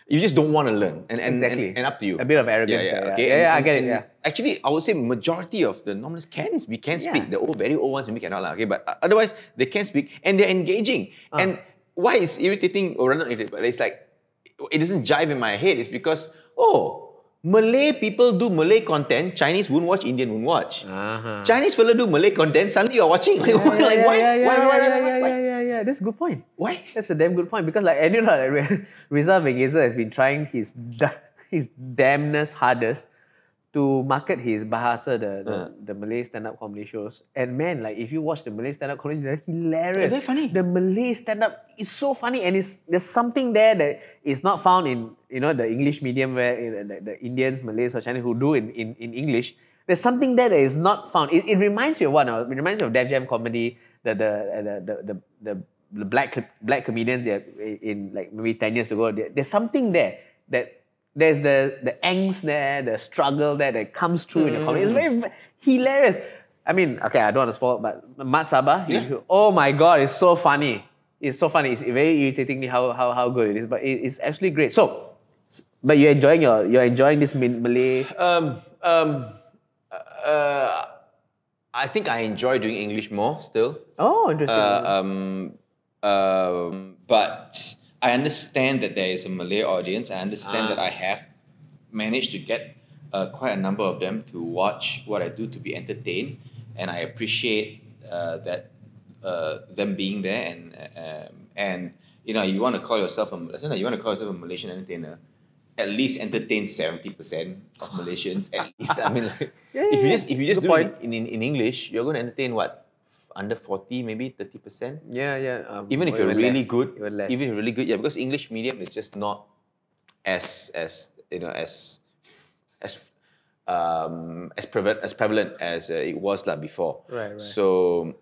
You just don't want to learn, and up to you. A bit of arrogance. I get it. Actually, I would say majority of the normals can speak. The very old ones maybe cannot, okay? But otherwise, they can speak and they're engaging. And why it's irritating or not irritating? But it's like it doesn't jive in my head. It's because Malay people do Malay content, Chinese won't watch, Indian won't watch. Chinese fella do Malay content, suddenly you're watching. Why? Yeah, that's a good point. Why? That's a damn good point because Rizal Vengezer has been trying his damnedest hardest to market his Bahasa, the Malay stand-up comedy shows. And man, if you watch the Malay stand-up comedy, they're hilarious. They're very funny. The Malay stand-up is so funny, and there's something there that is not found in the English medium where the Indians, Malays, or Chinese who do in English. There's something there that is not found. It reminds me of what? It reminds me of Def Jam comedy, the black comedians in maybe 10 years ago. There's something there that there's the angst there, the struggle there that comes through in the comedy. It's very hilarious. I mean, okay, I don't want to spoil it, but Mat Sabah, oh my God, it's so funny. It's so funny. It's very irritatingly how good it is, but it's actually great. So, but you're enjoying this Malay. I think I enjoy doing English more still. Oh, interesting. But I understand that there is a Malay audience. I understand that I have managed to get quite a number of them to watch what I do to be entertained, and I appreciate that them being there. And you want to call yourself a Malaysian entertainer, at least entertain 70% of Malaysians. At least, I mean, if you just do it in English, you're going to entertain what? Under 40, maybe 30%. Even if you're really good, because English medium is just not as prevalent as it was before. Right. So,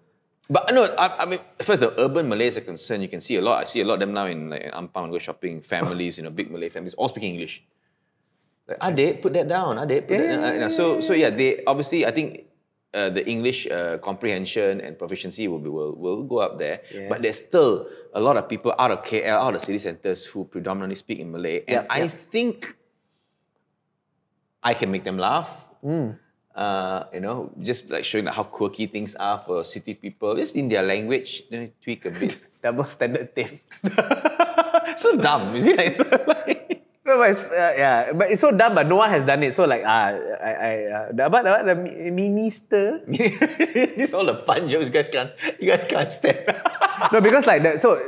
but no, I mean, as far as the urban Malays are concerned, you can see a lot. I see a lot of them now in Ampang, go shopping, families, big Malay families, all speaking English. Adik, put that down. Adik, put that down. So they obviously, I think. The English comprehension and proficiency will go up there, but there's still a lot of people out of KL, out of city centres who predominantly speak in Malay, and I think I can make them laugh. Just showing how quirky things are for city people, just in their language, tweak a bit. Double standard thing. So dumb, is it? No, but it's, yeah, but it's so dumb, but no one has done it. So like, the minister. These all the fun jokes you guys can't stand. No, because like that. So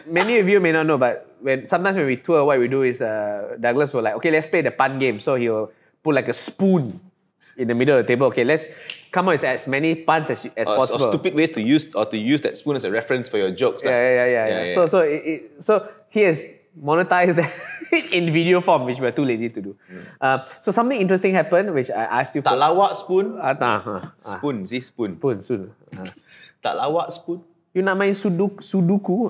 many of you may not know, but sometimes when we tour, what we do is Douglas will like, okay, let's play the pun game. So he'll put like a spoon in the middle of the table. Okay, let's come up with as many puns as possible. Or stupid ways to use that spoon as a reference for your jokes. Yeah. So he has monetized that in video form, which we're too lazy to do. So something interesting happened, which I asked you for. Tak lawak spoon? Spoon, see spoon. Spoon. Tak lawak spoon? You nak main sudoku?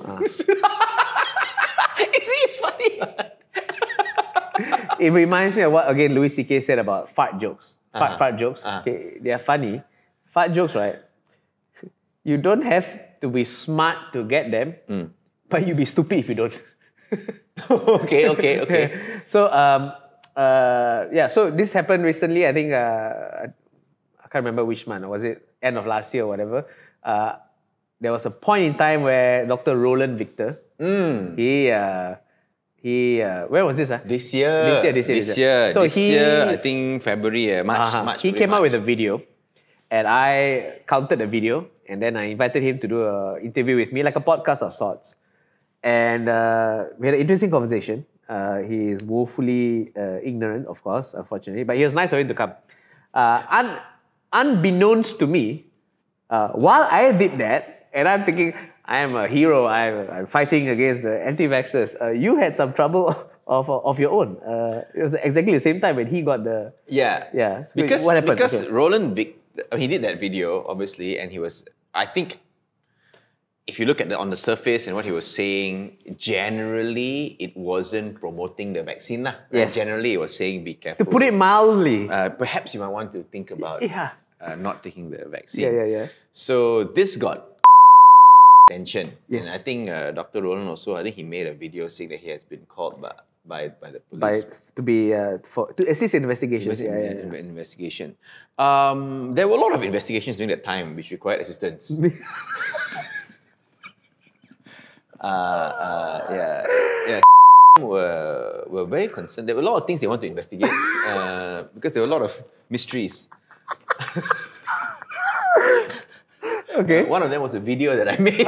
It's funny. It reminds me of what, again, Louis C.K. said about fart jokes. Fart jokes. Okay, they are funny. Fart jokes, right? You don't have to be smart to get them, but you be stupid if you don't. Okay. So, so this happened recently. I think, I can't remember which month. Was it end of last year or whatever? There was a point in time where Dr. Roland Victor, where was this? This year. So this year, I think February, March. He came out with a video, and I counted the video, and then I invited him to do an interview with me, like a podcast of sorts. And we had an interesting conversation. He is woefully ignorant, of course, unfortunately, but he was nice of him to come. Unbeknownst to me, while I did that, and I'm thinking, I am a hero, I'm fighting against the anti-vaxxers, you had some trouble of your own. It was exactly the same time when he got the... Yeah. So what happened? Because Roland he did that video, obviously, and he was, I think, if you look at on the surface and what he was saying, generally, it wasn't promoting the vaccine. Right? Yes. Generally, it was saying, be careful. To put it mildly. Perhaps you might want to think about not taking the vaccine. Yeah. So this got attention. Yes. And I think Dr. Roland also, I think he made a video saying that he has been called by the police. To assist investigations. Investigation. There were a lot of investigations during that time which required assistance. were very concerned. There were a lot of things they want to investigate because there were a lot of mysteries. Okay. One of them was a video that I made.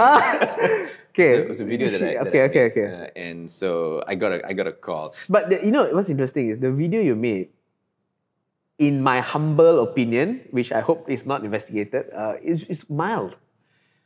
Okay. It was a video that I Okay. and so I got a call. But what's interesting is the video you made, in my humble opinion, which I hope is not investigated, is mild,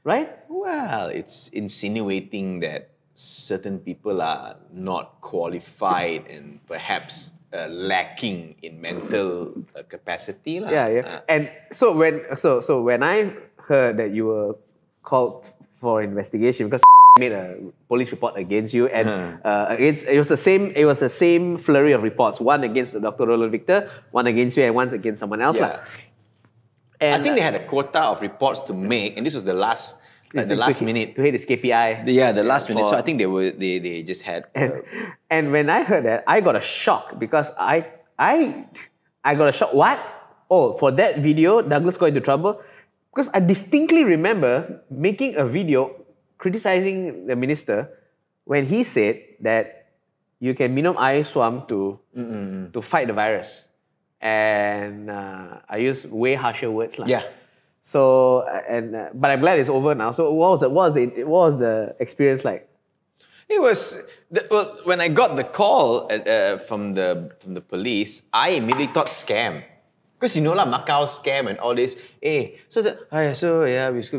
right? Well, it's insinuating that certain people are not qualified and perhaps lacking in mental capacity. And so when I heard that you were called for investigation because made a police report against you, and it was the same flurry of reports, one against Dr. Roland Victor, one against you, and one against someone else. And I think they had a quota of reports to make, and this was the last minute to hit this KPI. The last minute. So I think they just had. And when I heard that, I got a shock because I got a shock. What? Oh, for that video, Douglas got into trouble because I distinctly remember making a video criticizing the minister when he said that you can minum air swam to fight the virus, and I used way harsher words lah. Yeah. So but I'm glad it's over now. So what was the experience like? It was when I got the call from the police, I immediately thought scam. Because you know lah, Macau scam and all this. We still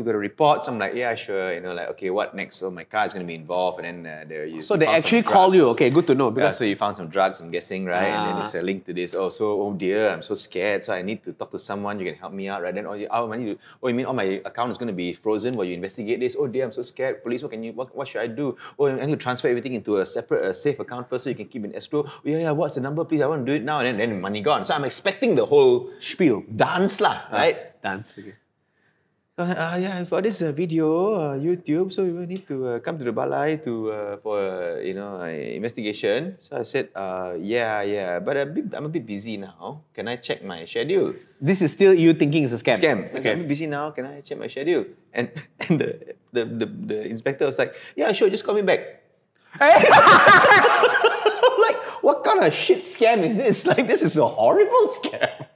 got a report. So I'm like, yeah, sure. Okay, what next? So my car is going to be involved, and then So they actually call you. Okay, good to know. Because so you found some drugs, I'm guessing, right? And then it's a link to this. Oh dear, I'm so scared. So I need to talk to someone. You can help me out, right? Then you mean my account is going to be frozen while you investigate this? Oh dear, I'm so scared. Police, what should I do? Oh, I need to transfer everything into a separate safe account first so you can keep in escrow. Oh, yeah, what's the number, please? I want to do it now. And then money gone. So I'm expecting the whole spiel. Dance lah, right? Dance, okay. For this video, YouTube, so we will need to come to the balai for investigation. So I said, but I'm a bit busy now. Can I check my schedule? This is still you thinking it's a scam? Scam. Okay. So I'm busy now. Can I check my schedule? And the inspector was like, yeah, sure, just call me back. I'm like, what kind of shit scam is this? Like, this is a horrible scam.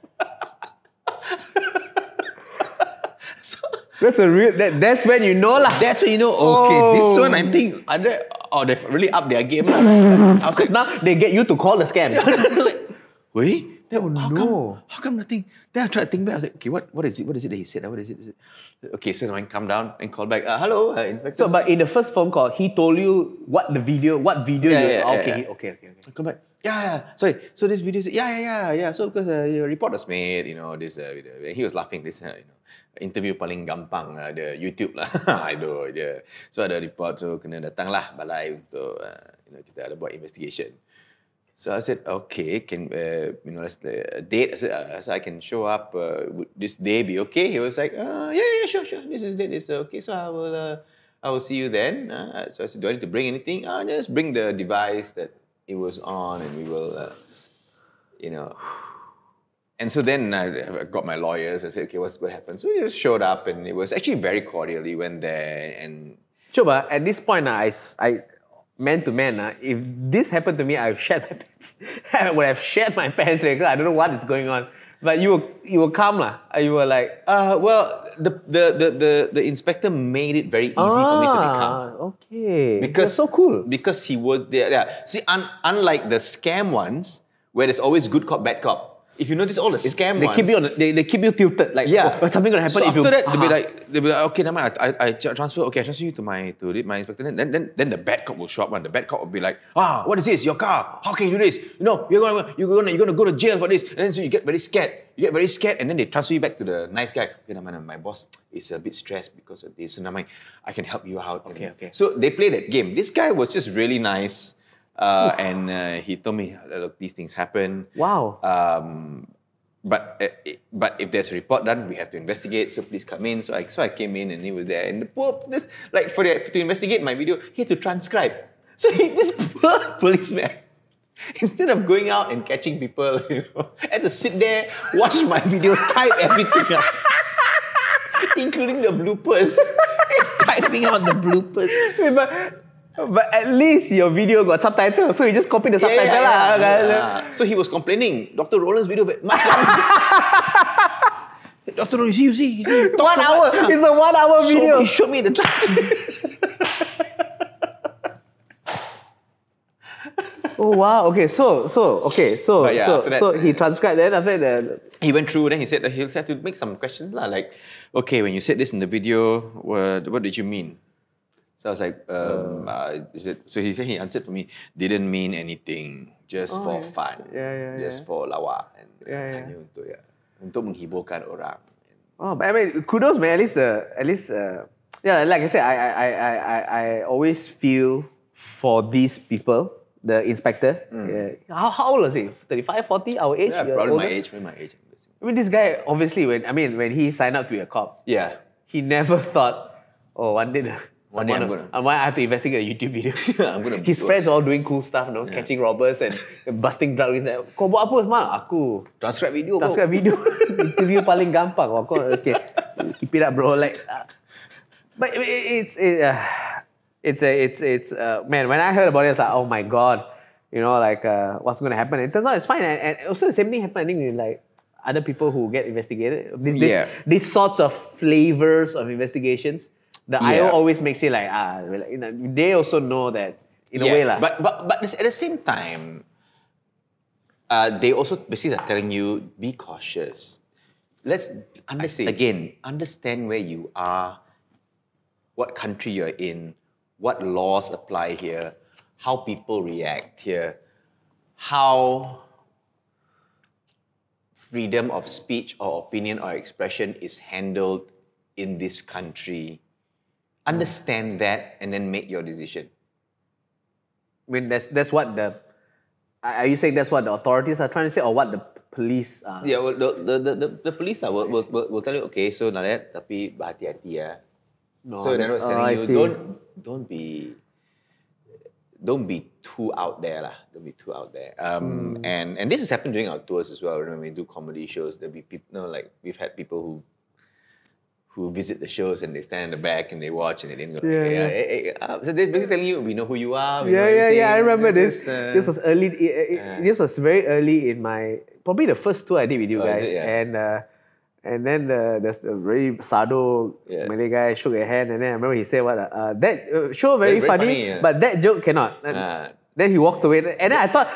That's a real. That's when you know lah. That's when you know, okay, this one I think, they've really upped their game lah. I was like, Now they get you to call the scam. like, wait, no. How come nothing? Then I tried to think back. I was like, okay, what is it? What is it that he said? What is it? Okay, so now I come down and call back. Hello, Inspector. So, but in the first phone call, he told you what video. Okay. Come back. Yeah. Sorry. So this video said, yeah. So because your report was made, this video. He was laughing. This, interview paling gampang ada YouTube lah. Aduh dia. So ada report, so kena datang lah balai untuk kita ada buat investigation. So I said, okay, can let's date. So I can show up. Would this day be okay? He was like, yeah, sure. This is date. Is okay. So I will see you then. So I said, do I need to bring anything? Just bring the device that it was on, and we will, And so then I got my lawyers. I said, okay, what happened? So he just showed up, and it was actually very cordial. He went there, and Sure, at this point, I man to man, if this happened to me, I would shed my pants. I would have shed my pants because I don't know what is going on. But you were calm lah. You were like, well, the inspector made it very easy for me to be calm. Okay, Because that's so cool. Because he was there. Yeah. See, unlike the scam ones, where there's always good cop, bad cop. If you notice all the scam They ones, keep you they keep you tilted. Like, oh, something gonna happen so if you. after that, they'll be like, okay, never mind. I transfer. Okay, I transfer you to my inspector. Then the bad cop will show up. And the bad cop will be like, what is this? Your car? How can you do this? You're gonna go to jail for this. And then so you get very scared. And then they transfer you back to the nice guy. Okay, never mind. My boss is a bit stressed because of this. So never mind. I can help you out. Okay. So they play that game. This guy was just really nice, and he told me, look, these things happen. Wow. But if there's a report done, we have to investigate. So please come in. So I came in, and he was there. And the poor to investigate my video, he had to transcribe. So this poor policeman, instead of going out and catching people, had to sit there, watch my video, type everything out, including the bloopers. He's typing out the bloopers. But at least your video got subtitles, so you just copy the subtitle lah. Yeah. So he was complaining, Dr. Roland's video much longer. Dr. Roland, you see. 1 hour. It's a 1 hour video. So he showed me the transcript. Oh wow. Okay. So he transcribed that. After that, he went through. Then he said that he'll have to make some questions lah. Like, okay, when you said this in the video, what did you mean? So I was like, so he answered for me, didn't mean anything, just for fun, just for lawak, and hanya untuk menghiburkan orang. Oh, but I mean, kudos, man. At least, like I said, I always feel for these people, the inspector. How old was he? 35, 40, our age? Yeah, probably my age. I mean, this guy, obviously, when he signed up to be a cop, he never thought, one day I have to investigate a YouTube video. His friends all doing cool stuff, catching robbers and busting drugs. Kau buat apa semalam? Aku transcribe video. Interview paling gampang. Okay, keep it up, bro. Like, but it's man. When I heard about it, it's like, oh my god, what's going to happen? It turns out it's fine, and also the same thing happened. I think with like other people who get investigated. These sorts of flavors of investigations. The IO always makes it like, they also know that in a way. But at the same time, they also basically are telling you, be cautious. Let's understand where you are, what country you're in, what laws apply here, how people react here, how freedom of speech or opinion or expression is handled in this country. Understand that and then make your decision. I mean, that's what are you saying that's what the authorities are trying to say, or what the police are? Yeah, well, the police will tell you, okay, so like that, tapi berhati-hati ya. So they're not telling you, don't be too out there lah. Don't be too out there. And this has happened during our tours as well. When we do comedy shows, there'll be people, we've had people who who visit the shows and they stand in the back and they watch and they didn't go. So they're basically telling you, we know who you are. We know everything. I remember this. This was early. This was very early in probably the first tour I did with you guys. Is it? Yeah. And then there's the very sado Malay guy shook your hand, and then I remember he said, "What? That show very funny, but that joke cannot." Then he walked away, and then I thought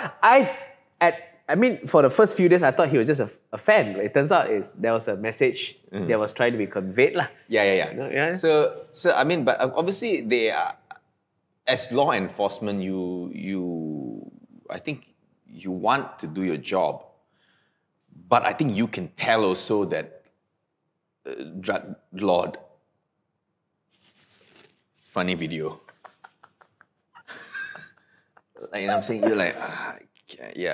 I mean, for the first few days, I thought he was just a fan. But it turns out there was a message that was trying to be conveyed, lah. Yeah. You know, yeah. So I mean, but obviously they are, as law enforcement, I think you want to do your job, but I think you can tell also that drug lord, funny video. Like, you know what I'm saying? You're like,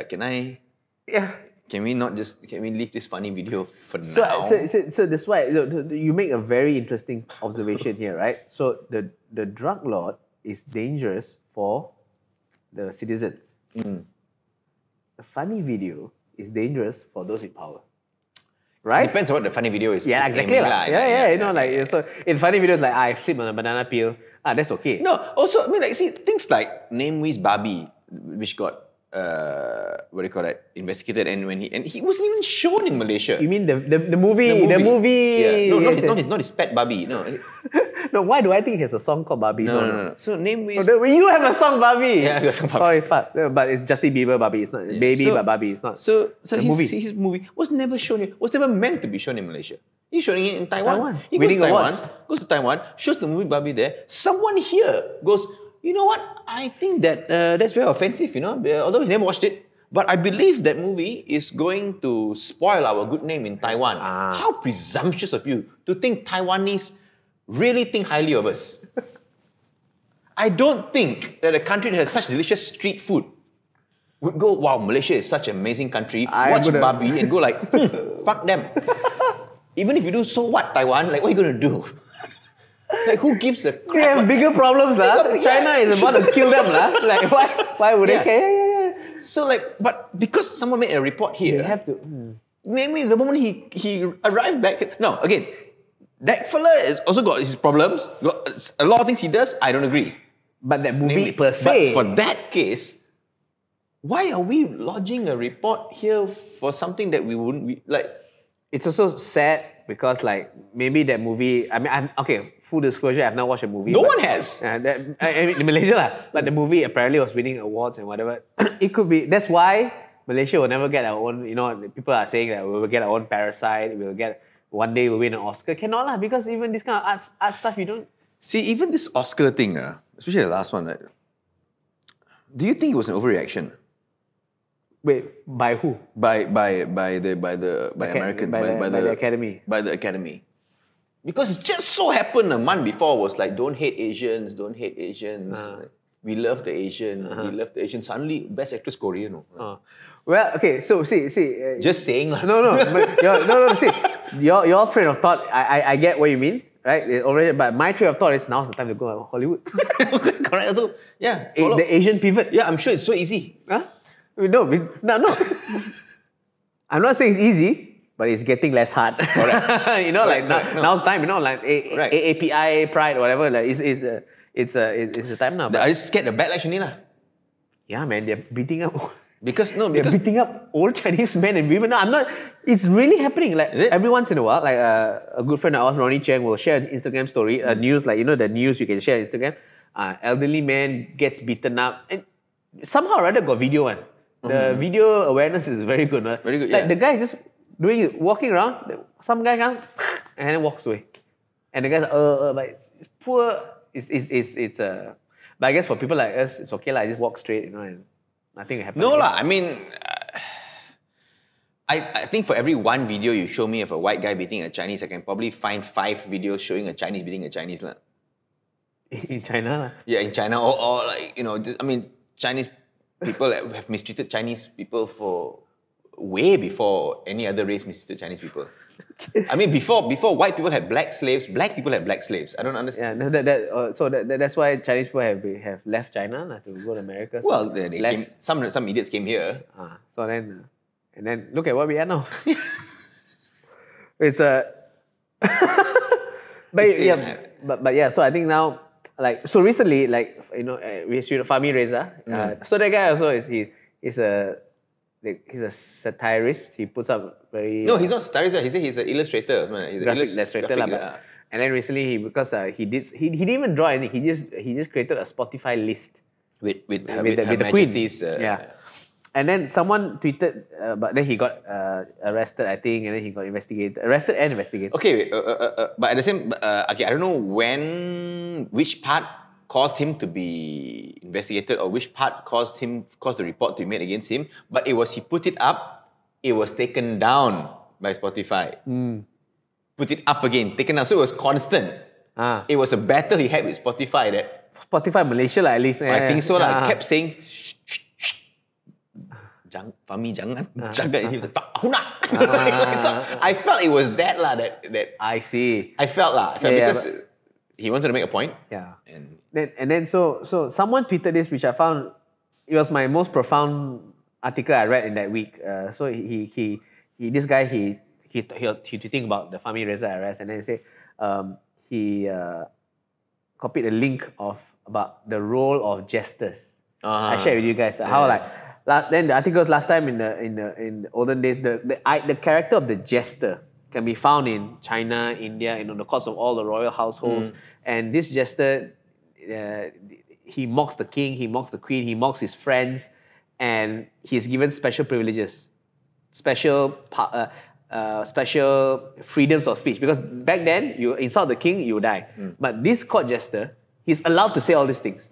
can I? Yeah. Can we leave this funny video for now? So that's why you make a very interesting observation here, right? So the drug lord is dangerous for the citizens. The funny video is dangerous for those in power. Right? Depends on what the funny video is. Yeah, exactly. So in funny videos like I sleep on a banana peel, that's okay. No, also, I mean, like, see, things like Name Wiz Barbie, which got what do you call that? Investigated, and he wasn't even shown in Malaysia. You mean the movie? The movie? Yeah. No, not his pet Barbie. No. No, why do I think he has a song called Barbie? No. So Name Wiz. You have a song Barbie. Yeah, I got a song Barbie. Sorry, fuck. No, but it's Justin Bieber Barbie. It's not but Barbie. It's not. So his movie was never shown. Was never meant to be shown in Malaysia. He's showing it in Taiwan. He goes to Taiwan. Goes to Taiwan. Shows the movie Barbie there. Someone here goes, you know what? I think that's very offensive, you know, although he never watched it. But I believe that movie is going to spoil our good name in Taiwan. How presumptuous of you to think Taiwanese really think highly of us. I don't think that a country that has such delicious street food would go, wow, Malaysia is such an amazing country, watch Barbie and go like, fuck them. Even if you do, so what, Taiwan? Like, what are you going to do? Like, who gives a crap? They have bigger problems, lah. China is about to kill them, lah. Like, why would they care? Yeah. So, like, but because someone made a report here, they have to. Maybe the moment he arrived back. No, again, that fella has also got his problems. Got a lot of things he does, I don't agree. But that movie per se. But for that case, why are we lodging a report here for something that we wouldn't like? It's also sad because, like, maybe that movie. I mean, full disclosure, I've not watched a movie. No one has. I mean, in Malaysia, lah. But the movie apparently was winning awards and whatever. It could be. That's why Malaysia will never get our own. You know, people are saying that we will get our own Parasite. One day we'll win an Oscar. Cannot lah, because even this kind of art stuff, you don't. See, even this Oscar thing, especially the last one, right? Do you think it was an overreaction? Wait, by who? By Americans, by the Academy. By the Academy. Because it just so happened a month before was like, don't hate Asians, don't hate Asians. Like, we love the Asian, we love the Asian. Suddenly, best actress Korean. Well, okay, so see. Just saying lah. No. See, your train of thought, I get what you mean, right? But my train of thought is now's the time to go to Hollywood. Correct. So, yeah. The Asian pivot. Yeah, I'm sure it's so easy. Huh? No. I'm not saying it's easy, but it's getting less hard. Correct. You know, correct, like now's time. You know, like API, Pride, whatever. Like it's a time now. I just scared the backlash only lah. Yeah, man, they're beating up. They're beating up old Chinese men and women. No, I'm not. It's really happening. Like every once in a while, like a good friend of ours, Ronnie Cheng, will share an Instagram story, news, like, you know, the news you can share on Instagram. Elderly man gets beaten up, and somehow or other got video one. The video awareness is very good. No? Very good. Like the guy just walking around. Some guy comes and then walks away, and the guy's like it's poor. It's But I guess for people like us, it's okay lah. I just walk straight, you know, and nothing happens. No lah. I mean, I think for every one video you show me of a white guy beating a Chinese, I can probably find 5 videos showing a Chinese beating a Chinese lah. In China lah. Yeah, in China, or like, you know, I mean, Chinese people have mistreated Chinese people for way before any other race mistreated Chinese people. I mean, before white people had black slaves, black people had black slaves. I don't understand. Yeah, that's why Chinese people have left China to go to America. So well, they came, some idiots came here. So then, and then look at what we are now. It's but yeah. So I think now, like, so recently, like, you know, we shoot Fahmi Reza. So that guy also he's a satirist. He puts up very No, he's not satirist. He said he's an illustrator. He's graphic illustrator lah. And then recently he didn't even draw anything. He just created a Spotify list with Her the Majesty's Queen. And then someone tweeted, but then he got arrested, I think, and then he got arrested and investigated. Okay, but at the same, okay, I don't know which part caused him to be investigated or which part caused the report to be made against him. But he put it up, it was taken down by Spotify. Put it up again, taken down. So it was constant. It was a battle he had with Spotify Spotify Malaysia lah, at least. I think so lah. I kept saying, shh. Fahmi jangan. And he was like, aku nak. So I felt it was that lah. That I see. I felt because he wanted to make a point. Yeah. And then so someone tweeted this, which I found it was my most profound article I read in that week. So this guy he tweeting about the Fahmi Reza arrest, and then he said he copied a link about the role of jesters. I shared with you guys how then the articles last time in the olden days, the character of the jester can be found in China, India, in the courts of all the royal households. And this jester, he mocks the king, he mocks the queen, he mocks his friends, and he's given special privileges, special freedoms of speech. Because back then, you insult the king, you die. But this court jester, he's allowed to say all these things.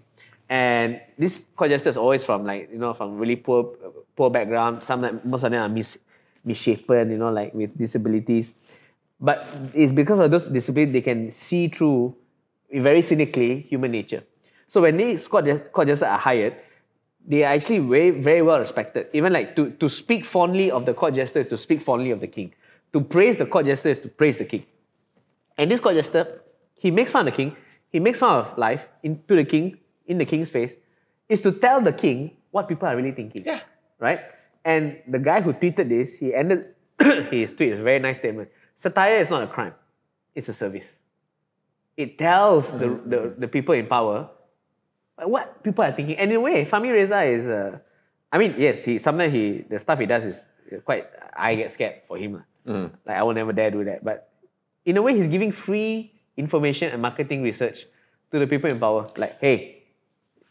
And this court jester is always from from really poor background. Most of them are misshapen, like with disabilities. But it's because of those disabilities they can see through very cynically human nature. So when these court jesters are hired, they are actually very, very well respected. Even like to speak fondly of the court jester is to speak fondly of the king. To praise the court jester is to praise the king. And this court jester, he makes fun of the king, he makes fun of life in the king's face, is to tell the king what people are really thinking. Yeah. Right? And the guy who tweeted this, he ended his tweet with a very nice statement. Satire is not a crime. It's a service. It tells the people in power what people are thinking. And in a way, Fahmi Reza is, yes, the stuff he does is quite, I get scared for him. Like, I will never dare do that. But in a way, he's giving free information and marketing research to the people in power. Like, hey,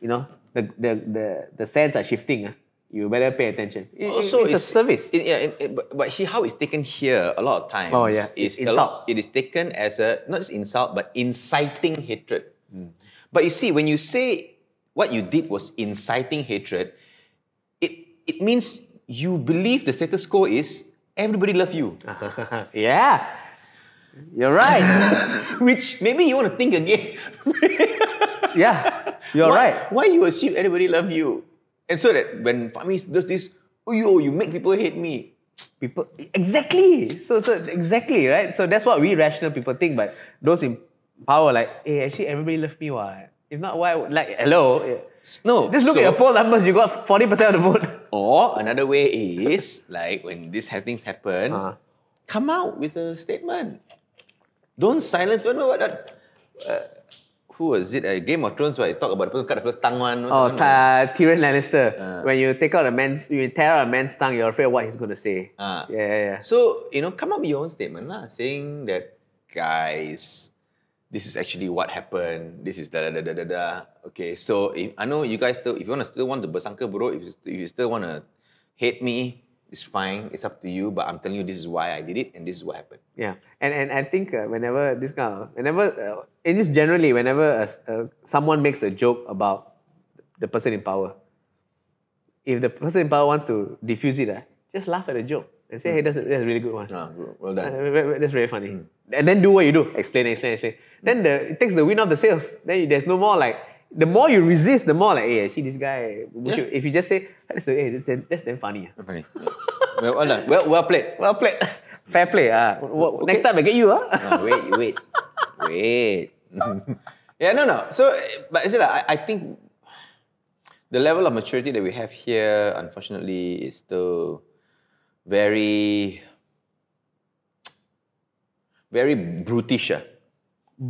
the sands are shifting. You better pay attention. It's a service. But how it's taken here a lot of times is insult. It is taken as not just insult, but inciting hatred. But you see, when you say what you did was inciting hatred, it means you believe the status quo is everybody love you. Yeah, you're right. Which maybe you want to think again. Yeah, you're right. Why you assume everybody love you? And so that when Fahmi does this, you make people hate me. Exactly. So exactly, right? So that's what we rational people think, but those in power like, hey, actually everybody love me, why? If not, why? Like, hello? No. Just look at your poll numbers, you got 40% of the vote. Or another way is, like, when these things happen, come out with a statement. Don't silence. Who was it? Game of Thrones, where you talk about the person cut the first tongue one. Tyrion Lannister. When you you tear out a man's tongue, you're afraid of what he's going to say. Yeah. So, come up with your own statement, saying that, guys, this is actually what happened. This is da-da-da-da-da-da. Okay, so I know you guys if you still want to bersangka buruk, if you still want to hate me, it's fine. It's up to you. But I'm telling you, this is why I did it, and this is what happened. Yeah, and I think whenever someone makes a joke about the person in power, if the person in power wants to diffuse it, just laugh at the joke and say, hey, that's a really good one. Good. Well done. That's very funny. And then do what you do. Explain. Then it takes the wind off the sails. Then there's no more like, the more you resist, the more like, hey, see this guy. Yeah. If you just say, that's damn funny. Funny. Well done. Well played. Well played. Fair play. Okay. Next time I get you. Wait. Yeah, no. So, but is it I think the level of maturity that we have here, unfortunately, is still very, very brutish.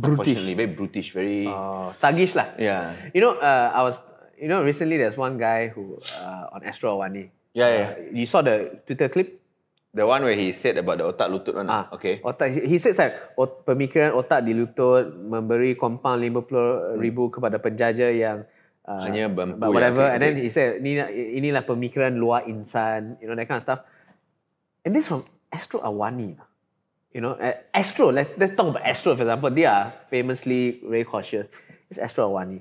Unfortunately, very brutish, very... thuggish lah. Yeah. Recently there's one guy who on Astro Awani. Yeah. You saw the Twitter clip? The one where he said about the otak lutut one. Okay. He said pemikiran otak di lutut memberi compound 50,000 kepada penjaja yang hanya bambu. Whatever. And then he said inilah pemikiran luar insan, that kind of stuff. And this from Astro Awani. Astro, let's talk about Astro for example. They are famously very cautious. It's Astro Awani.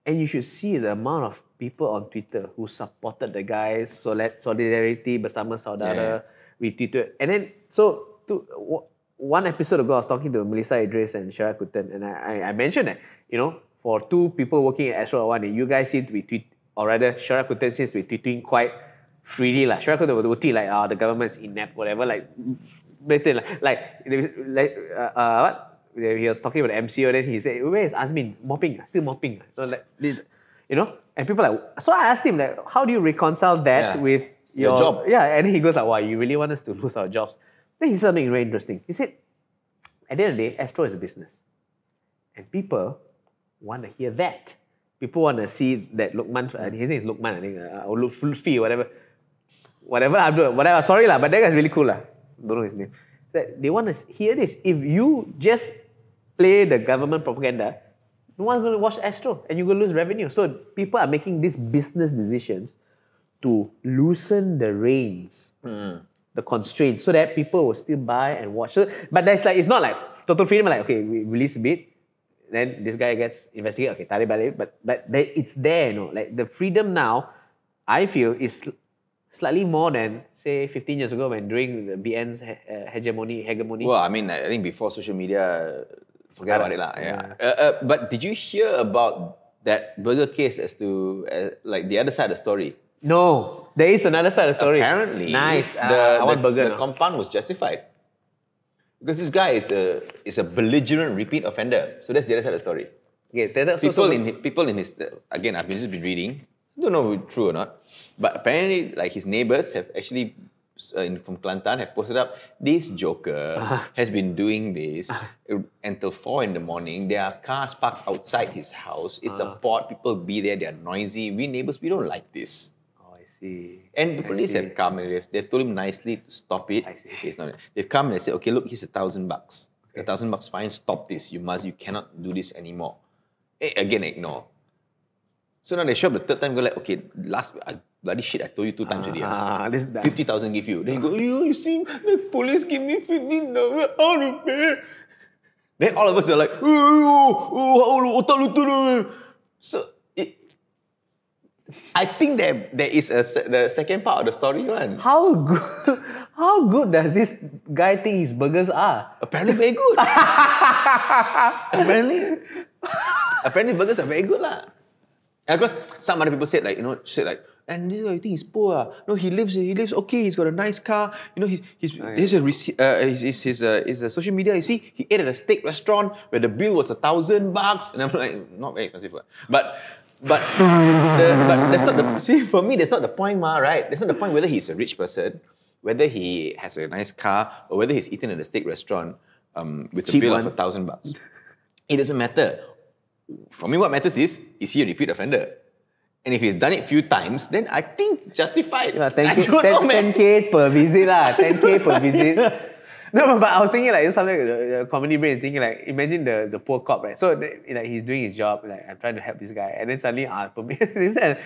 And you should see the amount of people on Twitter who supported the guys, solidarity bersama saudara, retweeted. And then, one episode ago, I was talking to Melissa Idris and Shara Kutan, and I mentioned that, for two people working at Astro Awani, you guys seem to be or rather, Shara Kutan seems to be tweeting quite freely. Shara Kutan would tweet like, the government's inept, whatever, better, what? He was talking about the MCO, then he said, where is Azmin? Mopping, still mopping. And people so I asked him, how do you reconcile that with your job? Yeah, and he goes wow, you really want us to lose our jobs? Then he said something very interesting. He said, at the end of the day, Astro is a business. And people want to hear that. People want to see that Luqman, his name is Luqman, I think, or Lutfi, whatever. Whatever I'm doing, whatever, sorry but that guy's really cool Don't know his name. They want to hear this. If you just play the government propaganda, no one's going to watch Astro and you're going to lose revenue. So people are making these business decisions to loosen the reins, the constraints, so that people will still buy and watch. So, but it's not like total freedom, okay, we release a bit, then this guy gets investigated, okay, tarik balik, but it's there, the freedom now, I feel, is slightly more than, say, 15 years ago during the BN's hegemony. Well, I think before social media, forget about it lah. Yeah. But did you hear about that burger case as to the other side of the story? No, there is another side of the story. Apparently, nice. I want burger. The compound was justified because this guy is a belligerent repeat offender. So that's the other side of the story. Okay, people in his again, I've just been reading. Don't know if it's true or not, but apparently, his neighbors have actually from Kelantan have posted up, this joker has been doing this until 4 in the morning. There are cars parked outside his house. It's a port. People be there. They are noisy. We neighbors, we don't like this. Oh, I see. And the police have come and they've told him nicely to stop it. I see. Okay, it's not, they've come and they said, okay, look, here's $1,000. Okay. $1,000 fine. Stop this. You cannot do this anymore. Again, ignore. So now they show up the third time, go okay, bloody shit, I told you 2 times already. 50,000 give you. Then you go, you see, the police give me 15,000, how to pay? Then all of us are like, so I think there is the second part of the story, man. How good does this guy think his burgers are? Apparently very good. Apparently burgers are very good lah. And of course, some other people said and this guy, I think he's poor. No, he lives okay. He's got a nice car. His social media. You see, he ate at a steak restaurant where the bill was $1,000, and I'm like, not very expensive, but that's not the. See, for me, that's not the point, right? That's not the point whether he's a rich person, whether he has a nice car, or whether he's eaten at a steak restaurant with a bill of $1,000. It doesn't matter. For me, what matters is he a repeat offender? And if he's done it a few times, then I think justified. Yeah, 10K per visit lah. 10K per visit. No, but I was thinking something the comedy brain is thinking imagine the poor cop, right? So he's doing his job, I'm trying to help this guy, and then suddenly he said,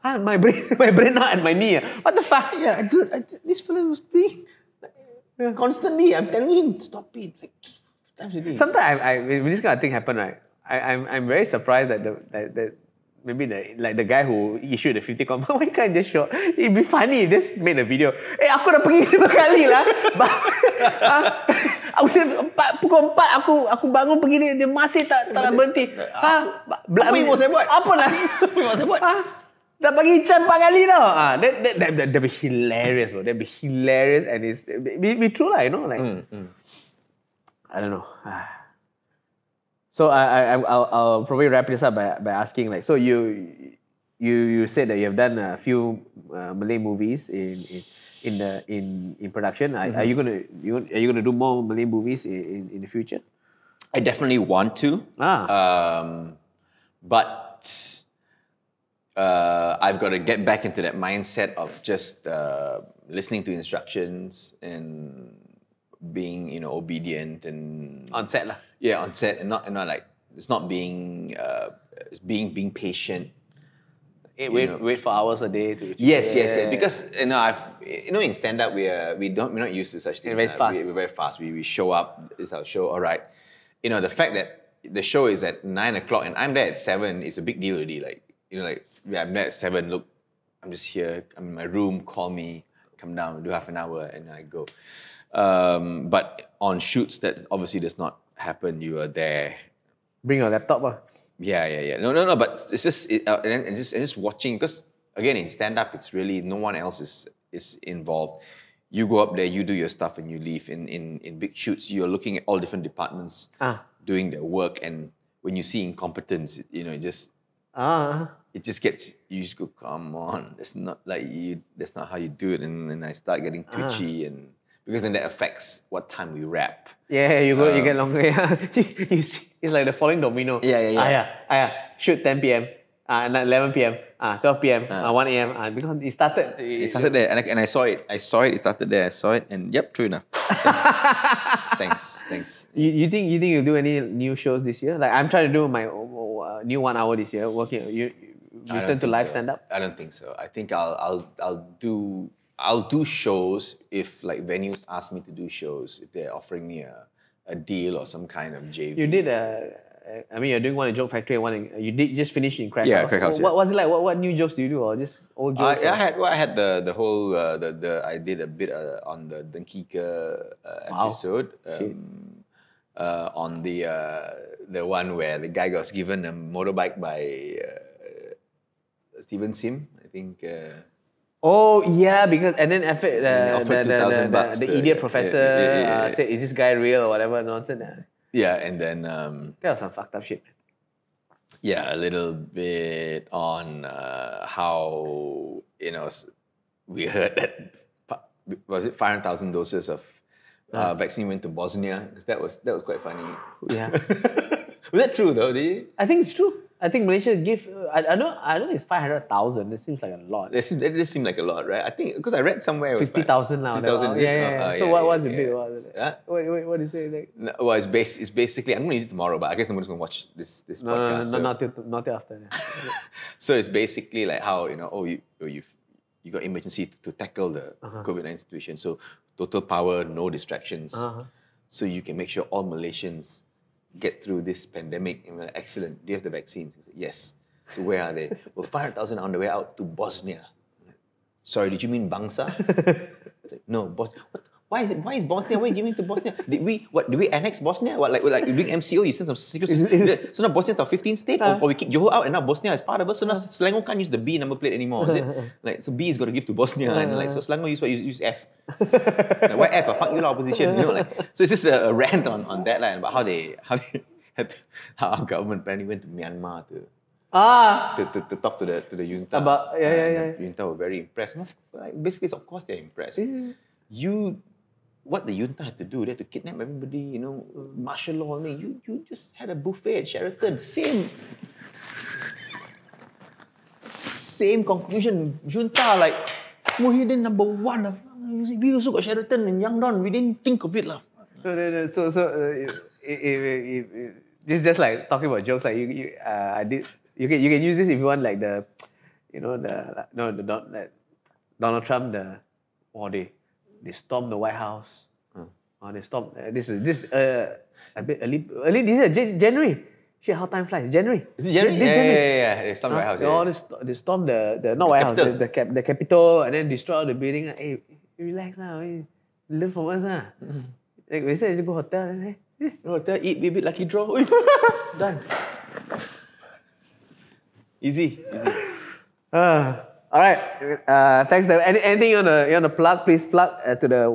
my brain not at my knee. What the fuck? Yeah, dude, this fellow was being constantly. I'm telling him, stop it. Times a day. Sometimes when this kind of thing happen, right? I'm very surprised that maybe the guy who issued the 50 compound, why can't just show? It'd be funny, just made a video. Aku dah pergi 5 kali lah. Pukul 4 aku bangun pergi ni, dia masih tak berhenti. Apa yang mau saya buat? Apa lah? Apa yang mau saya buat? Dah bagi Chan 4 kali tau. That'd be hilarious, bro. That'd be hilarious and it's be true lah, I don't know. So I'll probably wrap this up by asking so you said that you have done a few Malay movies in production. Are you gonna do more Malay movies in the future? I definitely want to. But I've got to get back into that mindset of just listening to instructions and being, obedient and On set lah. yeah, on set and not like it's not being it's being patient. Wait for hours a day to. Yes. Because in stand up we're not used to such things. Very fast. We're very fast. We show up. It's our show. All right. The fact that the show is at 9 o'clock and I'm there at 7 is a big deal already. I'm there at 7. Look, I'm just here. I'm in my room. Call me. Come down. Do half an hour and I go. But on shoots, that obviously does not happen. You are there. Bring your laptop. Yeah. No. But it's just and just watching, because again in stand up it's really no one else is involved. You go up there, you do your stuff, and you leave. In big shoots, you're looking at all different departments doing their work, and when you see incompetence, it just gets, you just go, come on, that's not how you do it, and I start getting twitchy and. Because then that affects what time we wrap. Yeah, you get longer. Yeah. You see, it's like the falling domino. Yeah. Shoot 10 p.m. 11 p.m. 12 p.m. 1 a.m. Because it started. It started there, and I saw it. It started there. I saw it, and yep, true enough. Thanks. You think you'll do any new shows this year? Like I'm trying to do my new 1 hour this year. Working. You return to live stand up? I don't think so. I think I'll do shows if like venues ask me to do shows, if they're offering me a deal or some kind of JV. You did you're doing one in Joke Factory and one you did just finish in Crack House. Yeah, Crack House. What was it like? What new jokes do you do, or just old jokes? I had the whole I did a bit on the Dunkika episode. On the one where the guy was given a motorbike by Steven Sim, I think. Oh yeah, because and then after offered $2,000 the idiot professor said, "Is this guy real or whatever nonsense?" Yeah, and then that was some fucked up shit. Yeah, a little bit on how we heard that was it 500,000 doses of vaccine went to Bosnia, because that was quite funny. Yeah, was that true though? Did you? I think it's true. I think Malaysia give. I know it's 500,000. It seems like a lot. It does seem like a lot, right? I think because I read somewhere it was 50,000 now. 50,000. Yeah. So what's the big? What is it? No, well, it's basically, I'm going to use it tomorrow, but I guess nobody's going to watch this podcast. No, not till after. So it's basically like how you got emergency to tackle the COVID-19 situation. So total power, no distractions. So you can make sure all Malaysians get through this pandemic. And we're like, excellent. Do you have the vaccines? Like, yes. So where are they? Well, 500,000 on the way out to Bosnia. Like, sorry, did you mean Bangsa? It's like, no, Bosnia. What? Why is Bosnia? Why are you giving to Bosnia? Did we annex Bosnia? What, like you doing MCO, you send some secret. So now Bosnia's our 15th state? Or we kick Johor out and now Bosnia is part of us? So now Selangor can't use the B number plate anymore, is it? Like, so B is got to give to Bosnia. And like, so Selangor use F. Like, why F? Fuck you, opposition. So it's just a rant on that line about how our government apparently went to Myanmar to talk to the junta. The junta were very impressed. Basically, of course they're impressed. What the junta had to do, they had to kidnap everybody, martial law. You just had a buffet at Sheraton. Same conclusion. Junta, like, Muhyiddin number 1. We also got Sheraton in Yangdon. We didn't think of it. It's just like talking about jokes. Like you can use this if you want, like Donald Trump. They stormed the White House. They stormed. This a bit early this year, January. Shit, how time flies. January. Is it January? Yeah. They stormed the White House. They stormed the not White House, the Capitol, and then destroyed the building. Hey, relax now. Learn from us. Like we said, just go hotel. Hotel, eat, baby, lucky draw. Done. Easy. All right. Thanks. Anything you want to plug? Please plug to the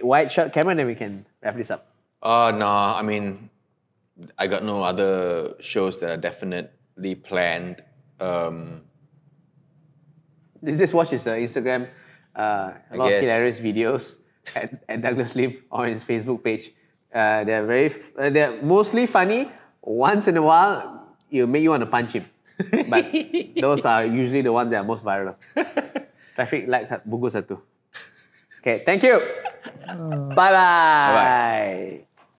wide shot camera, and then we can wrap this up. No. I mean, I got no other shows that are definitely planned. Just watch his Instagram. A lot of hilarious videos at Douglas Lim on his Facebook page. They're mostly funny. Once in a while, it'll make you want to punch him. But those are usually the ones that are most viral. Traffic lights at Bungkus 1. Okay, thank you. Bye-bye. Bye-bye.